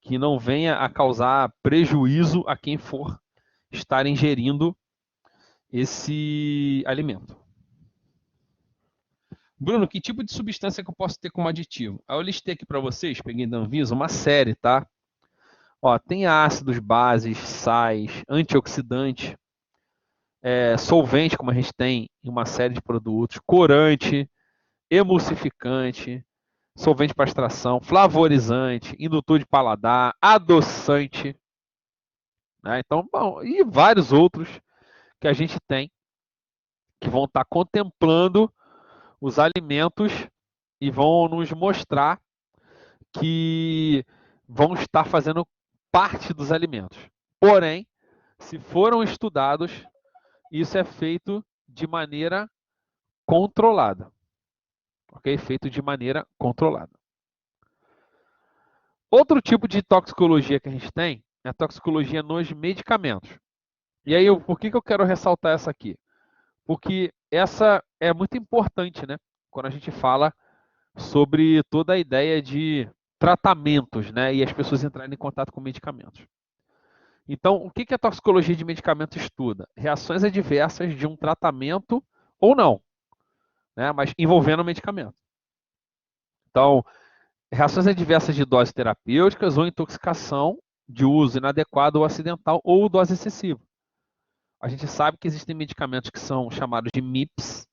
que não venha a causar prejuízo a quem for estar ingerindo esse alimento. Bruno, que tipo de substância que eu posso ter como aditivo? Aí eu listei aqui para vocês, peguei da Anvisa, uma série, tá? Ó, tem ácidos, bases, sais, antioxidante, solvente, como a gente tem em uma série de produtos, corante, emulsificante, solvente para extração, flavorizante, indutor de paladar, adoçante, né? Então, bom, e vários outros que a gente tem que vão estar contemplando os alimentos e vão nos mostrar que vão estar fazendo parte dos alimentos. Porém, se foram estudados, isso é feito de maneira controlada. Ok? Feito de maneira controlada. Outro tipo de toxicologia que a gente tem é a toxicologia nos medicamentos. E aí, por que eu quero ressaltar essa aqui? Porque essa é muito importante, né? quando a gente fala sobre toda a ideia de tratamentos, né, e as pessoas entrarem em contato com medicamentos. Então, o que a toxicologia de medicamento estuda? Reações adversas de um tratamento ou não, né, mas envolvendo o medicamento. Então, reações adversas de doses terapêuticas ou intoxicação de uso inadequado ou acidental ou dose excessiva. A gente sabe que existem medicamentos que são chamados de MIPS,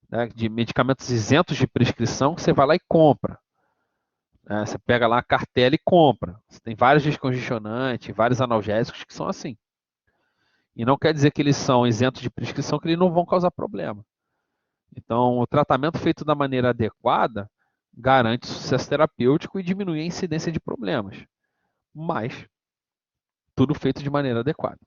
né, de medicamentos isentos de prescrição, que você vai lá e compra. Você pega lá a cartela e compra. Você tem vários descongestionantes, vários analgésicos que são assim. E não quer dizer que eles são isentos de prescrição, que eles não vão causar problema. Então, o tratamento feito da maneira adequada garante sucesso terapêutico e diminui a incidência de problemas. Mas, tudo feito de maneira adequada.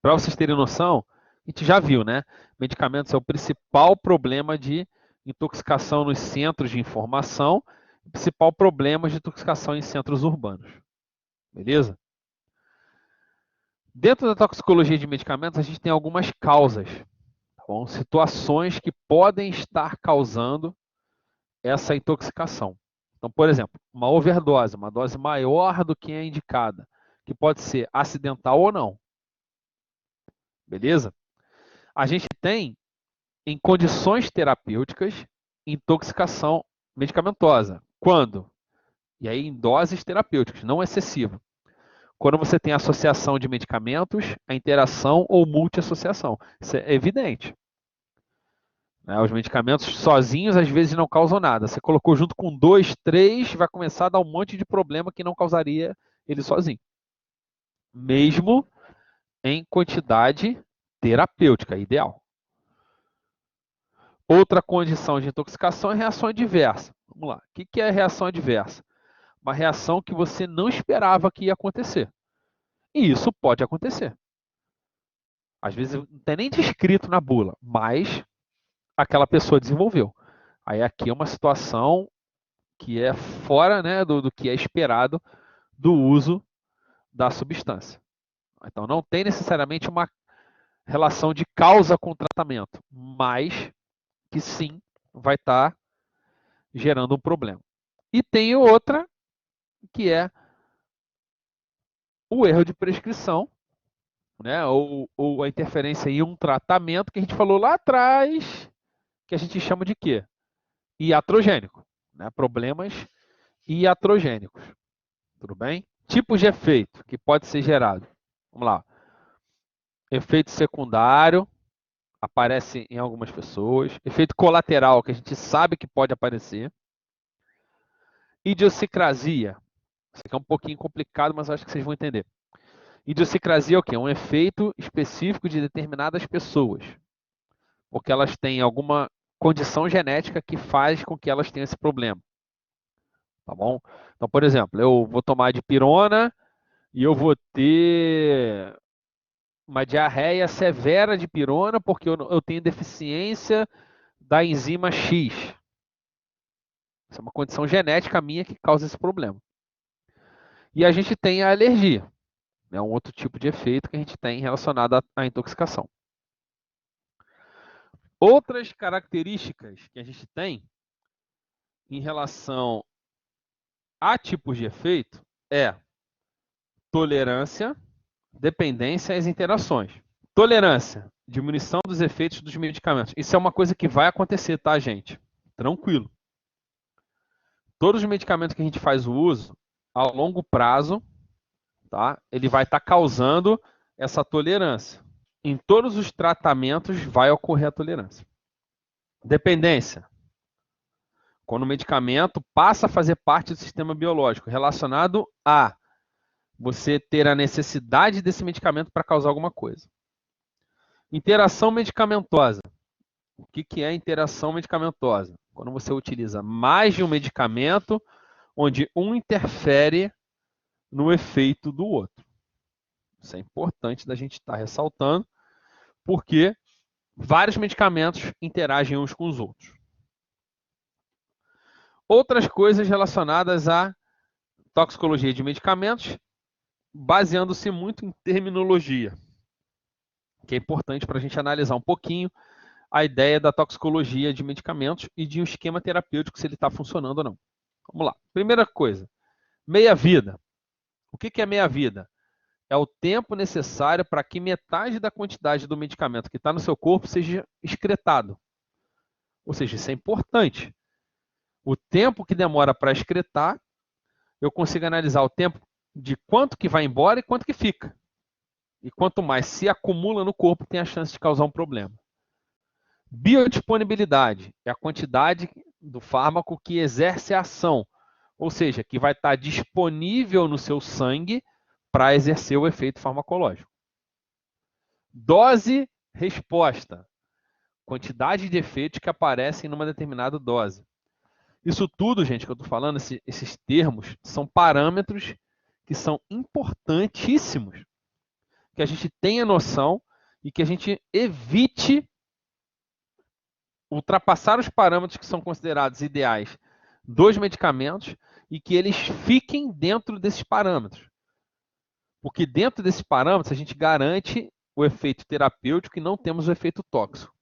Para vocês terem noção, a gente já viu, né? Medicamentos é o principal problema de intoxicação nos centros de informação, o principal problema de intoxicação em centros urbanos. Beleza? Dentro da toxicologia de medicamentos, a gente tem algumas causas, tá bom? Situações que podem estar causando essa intoxicação. Então, por exemplo, uma overdose, uma dose maior do que é indicada, que pode ser acidental ou não. Beleza? A gente tem, em condições terapêuticas, intoxicação medicamentosa. Quando? E aí em doses terapêuticas, não excessiva. Quando você tem associação de medicamentos, a interação ou multiassociação. Isso é evidente. Os medicamentos sozinhos às vezes não causam nada. Você colocou junto com 2, 3, vai começar a dar um monte de problema que não causaria ele sozinho. Mesmo em quantidade terapêutica, ideal. Outra condição de intoxicação é reação adversa. Vamos lá. O que é reação adversa? Uma reação que você não esperava que ia acontecer. E isso pode acontecer. Às vezes não tem nem descrito na bula, mas aquela pessoa desenvolveu. Aí aqui é uma situação que é fora, né, do que é esperado do uso da substância. Então não tem necessariamente uma relação de causa com o tratamento, mas que sim vai estar gerando um problema. E tem outra que é o erro de prescrição, né, ou a interferência em um tratamento que a gente falou lá atrás, que a gente chama de quê? Iatrogênico, né? Problemas iatrogênicos. Tudo bem? Tipos de efeito que pode ser gerado. Vamos lá. Efeito secundário aparece em algumas pessoas. Efeito colateral, que a gente sabe que pode aparecer. Idiosincrasia. Isso aqui é um pouquinho complicado, mas acho que vocês vão entender. Idiosincrasia é o quê? É um efeito específico de determinadas pessoas. Porque elas têm alguma condição genética que faz com que elas tenham esse problema. Tá bom? Então, por exemplo, eu vou tomar dipirona e eu vou ter uma diarreia severa de pirona porque eu tenho deficiência da enzima X. Isso é uma condição genética minha que causa esse problema. E a gente tem a alergia. É um outro tipo de efeito que a gente tem relacionado à intoxicação. Outras características que a gente tem em relação a tipos de efeito é tolerância, dependência e as interações. Tolerância, diminuição dos efeitos dos medicamentos. Isso é uma coisa que vai acontecer, tá, gente? Tranquilo. Todos os medicamentos que a gente faz o uso, a longo prazo, tá? Ele vai estar causando essa tolerância. Em todos os tratamentos vai ocorrer a tolerância. Dependência. Quando o medicamento passa a fazer parte do sistema biológico, relacionado a você ter a necessidade desse medicamento para causar alguma coisa. Interação medicamentosa. O que é interação medicamentosa? Quando você utiliza mais de um medicamento, onde um interfere no efeito do outro. Isso é importante da gente estar ressaltando, porque vários medicamentos interagem uns com os outros. Outras coisas relacionadas à toxicologia de medicamentos, baseando-se muito em terminologia, que é importante para a gente analisar um pouquinho a ideia da toxicologia de medicamentos e de um esquema terapêutico, se ele está funcionando ou não. Vamos lá. Primeira coisa, meia-vida. O que é meia-vida? É o tempo necessário para que metade da quantidade do medicamento que está no seu corpo seja excretado. Ou seja, isso é importante. O tempo que demora para excretar, eu consigo analisar o tempo de quanto que vai embora e quanto que fica. E quanto mais se acumula no corpo, tem a chance de causar um problema. Biodisponibilidade é a quantidade do fármaco que exerce a ação, ou seja, que vai estar disponível no seu sangue para exercer o efeito farmacológico. Dose-resposta, quantidade de efeitos que aparecem numa determinada dose. Isso tudo, gente, que eu estou falando, esses termos, são parâmetros que são importantíssimos, que a gente tenha noção e que a gente evite ultrapassar os parâmetros que são considerados ideais dos medicamentos e que eles fiquem dentro desses parâmetros. Porque dentro desses parâmetros a gente garante o efeito terapêutico e não temos o efeito tóxico.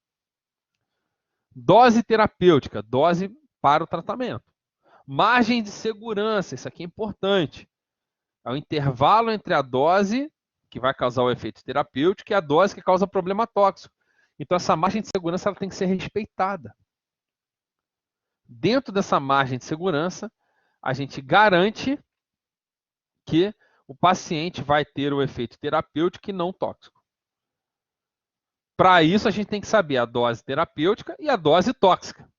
Dose terapêutica, dose para o tratamento. Margem de segurança, isso aqui é importante. É o intervalo entre a dose que vai causar o efeito terapêutico e a dose que causa problema tóxico. Então, essa margem de segurança ela tem que ser respeitada. Dentro dessa margem de segurança, a gente garante que o paciente vai ter o efeito terapêutico e não tóxico. Para isso, a gente tem que saber a dose terapêutica e a dose tóxica.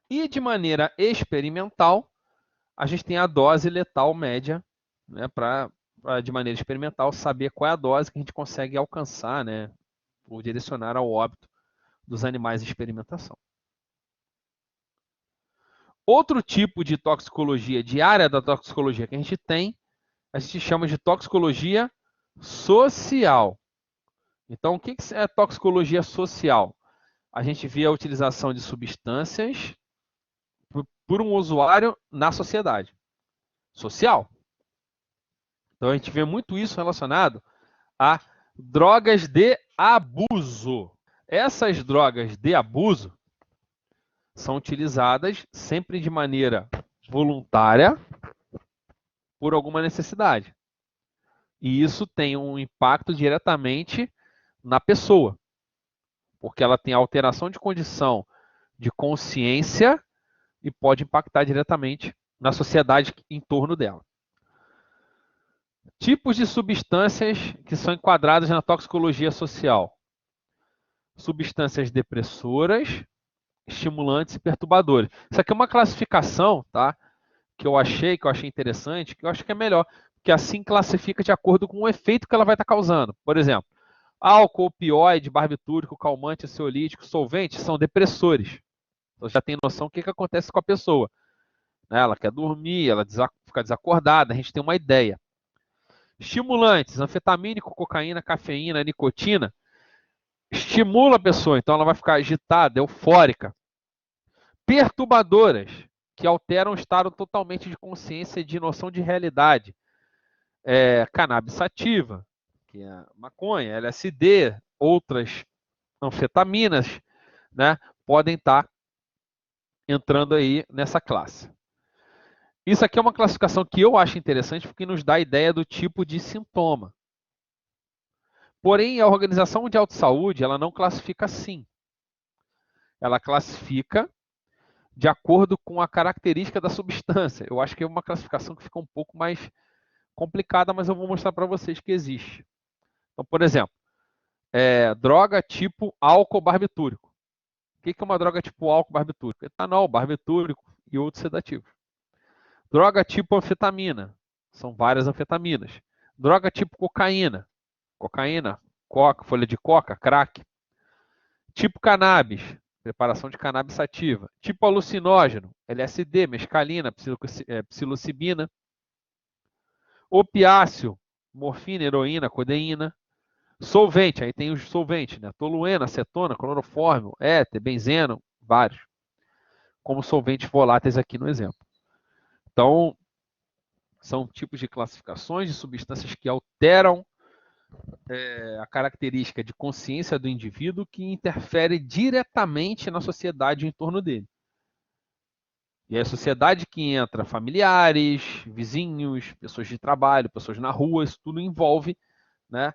E de maneira experimental, a gente tem a dose letal média, né, para de maneira experimental saber qual é a dose que a gente consegue alcançar, né, ou direcionar ao óbito dos animais em experimentação. Outro tipo de toxicologia, de área da toxicologia que a gente chama de toxicologia social. Então, o que é toxicologia social? A gente vê a utilização de substâncias por um usuário na sociedade social. Então, a gente vê muito isso relacionado a drogas de abuso. Essas drogas de abuso são utilizadas sempre de maneira voluntária por alguma necessidade. E isso tem um impacto diretamente na pessoa, porque ela tem alteração de condição de consciência e pode impactar diretamente na sociedade em torno dela. Tipos de substâncias que são enquadradas na toxicologia social. Substâncias depressoras, estimulantes e perturbadores. Isso aqui é uma classificação, tá? Que eu achei interessante, que eu acho que é melhor, porque assim classifica de acordo com o efeito que ela vai estar causando. Por exemplo, álcool, opioide, barbitúrico, calmante, ansiolítico, solvente são depressores. Então já tem noção do que acontece com a pessoa. Ela quer dormir, ela fica desacordada, a gente tem uma ideia. Estimulantes, anfetamínico, cocaína, cafeína, nicotina, estimula a pessoa, então ela vai ficar agitada, eufórica. Perturbadoras, que alteram o estado totalmente de consciência e de noção de realidade. Cannabis sativa, que é maconha, LSD, outras anfetaminas, né, podem estar entrando aí nessa classe. Isso aqui é uma classificação que eu acho interessante porque nos dá a ideia do tipo de sintoma. Porém, a Organização Mundial de Saúde, ela não classifica assim. Ela classifica de acordo com a característica da substância. Eu acho que é uma classificação que fica um pouco mais complicada, mas eu vou mostrar para vocês que existe. Então, por exemplo, droga tipo álcool barbitúrico. O que é uma droga tipo álcool barbitúrico? Etanol, barbitúrico e outros sedativos. Droga tipo anfetamina. São várias anfetaminas. Droga tipo cocaína. Cocaína, coca, folha de coca, crack. Tipo cannabis. Preparação de cannabis sativa. Tipo alucinógeno. LSD, mescalina, psilocibina. Opiáceo. Morfina, heroína, codeína. Solvente, aí tem os solventes, né? Tolueno, acetona, clorofórmio, éter, benzeno, vários. Como solventes voláteis aqui no exemplo. Então, são tipos de classificações de substâncias que alteram a característica de consciência do indivíduo que interfere diretamente na sociedade em torno dele. E é a sociedade que entra familiares, vizinhos, pessoas de trabalho, pessoas na rua, isso tudo envolve, né,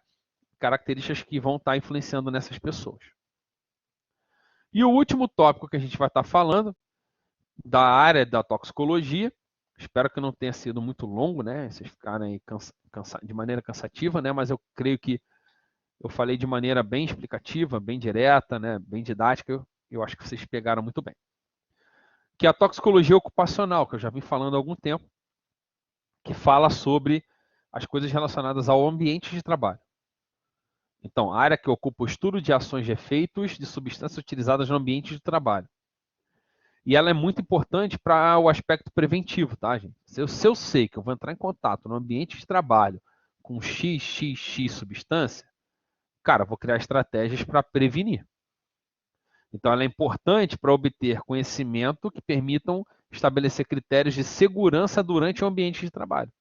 características que vão estar influenciando nessas pessoas. E o último tópico que a gente vai estar falando, da área da toxicologia, espero que não tenha sido muito longo, né, vocês ficarem aí de maneira cansativa, né, mas eu creio que eu falei de maneira bem explicativa, bem direta, né, bem didática, eu acho que vocês pegaram muito bem. Que é a toxicologia ocupacional, que eu já vim falando há algum tempo, que fala sobre as coisas relacionadas ao ambiente de trabalho. Então, a área que ocupa o estudo de ações de efeitos de substâncias utilizadas no ambiente de trabalho. E ela é muito importante para o aspecto preventivo, tá, gente? Se eu sei que eu vou entrar em contato no ambiente de trabalho com XXX substância, cara, vou criar estratégias para prevenir. Então, ela é importante para obter conhecimento que permitam estabelecer critérios de segurança durante o ambiente de trabalho.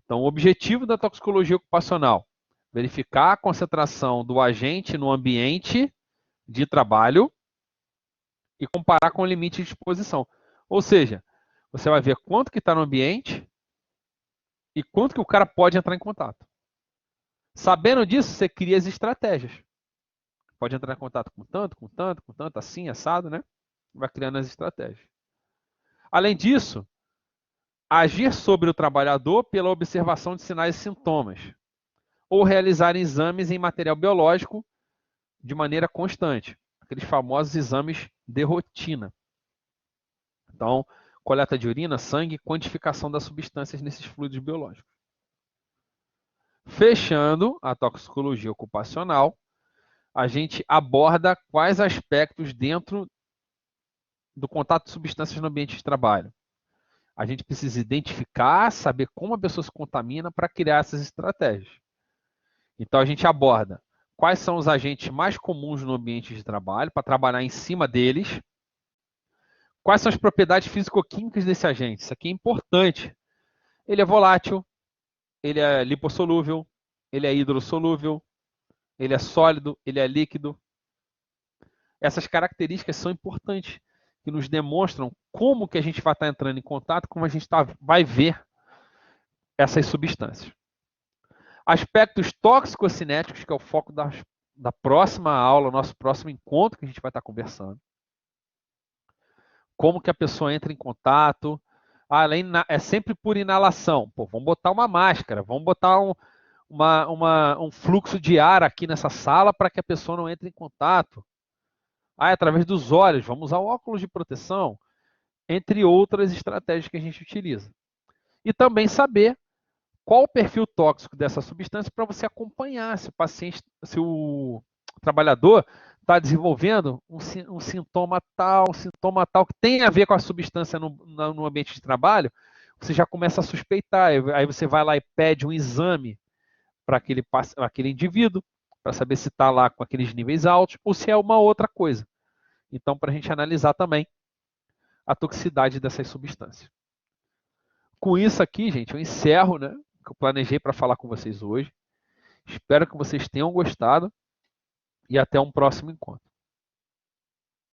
Então, o objetivo da toxicologia ocupacional: verificar a concentração do agente no ambiente de trabalho e comparar com o limite de exposição. Ou seja, você vai ver quanto que está no ambiente e quanto que o cara pode entrar em contato. Sabendo disso, você cria as estratégias. Pode entrar em contato com tanto, com tanto, com tanto, assim, assado, né? Vai criando as estratégias. Além disso, agir sobre o trabalhador pela observação de sinais e sintomas, ou realizar exames em material biológico de maneira constante, aqueles famosos exames de rotina. Então, coleta de urina, sangue, quantificação das substâncias nesses fluidos biológicos. Fechando a toxicologia ocupacional, a gente aborda quais aspectos dentro do contato de substâncias no ambiente de trabalho. A gente precisa identificar, saber como a pessoa se contamina para criar essas estratégias. Então, a gente aborda quais são os agentes mais comuns no ambiente de trabalho, para trabalhar em cima deles. Quais são as propriedades físico-químicas desse agente? Isso aqui é importante. Ele é volátil, ele é lipossolúvel, ele é hidrossolúvel, ele é sólido, ele é líquido. Essas características são importantes, que nos demonstram como que a gente vai estar entrando em contato, como a gente vai ver essas substâncias. Aspectos tóxico-cinéticos, que é o foco da próxima aula, nosso próximo encontro que a gente vai estar conversando. Como que a pessoa entra em contato. É sempre por inalação. Pô, vamos botar uma máscara, vamos botar um fluxo de ar aqui nessa sala para que a pessoa não entre em contato. É através dos olhos, vamos usar o óculos de proteção, entre outras estratégias que a gente utiliza. E também saber qual o perfil tóxico dessa substância para você acompanhar se o paciente, se o trabalhador está desenvolvendo um sintoma tal, que tem a ver com a substância no ambiente de trabalho, você já começa a suspeitar. Aí você vai lá e pede um exame para aquele indivíduo, para saber se está lá com aqueles níveis altos ou se é uma outra coisa. Então, para a gente analisar também a toxicidade dessas substâncias. Com isso aqui, gente, eu encerro, né, o que eu planejei para falar com vocês hoje. Espero que vocês tenham gostado e até um próximo encontro.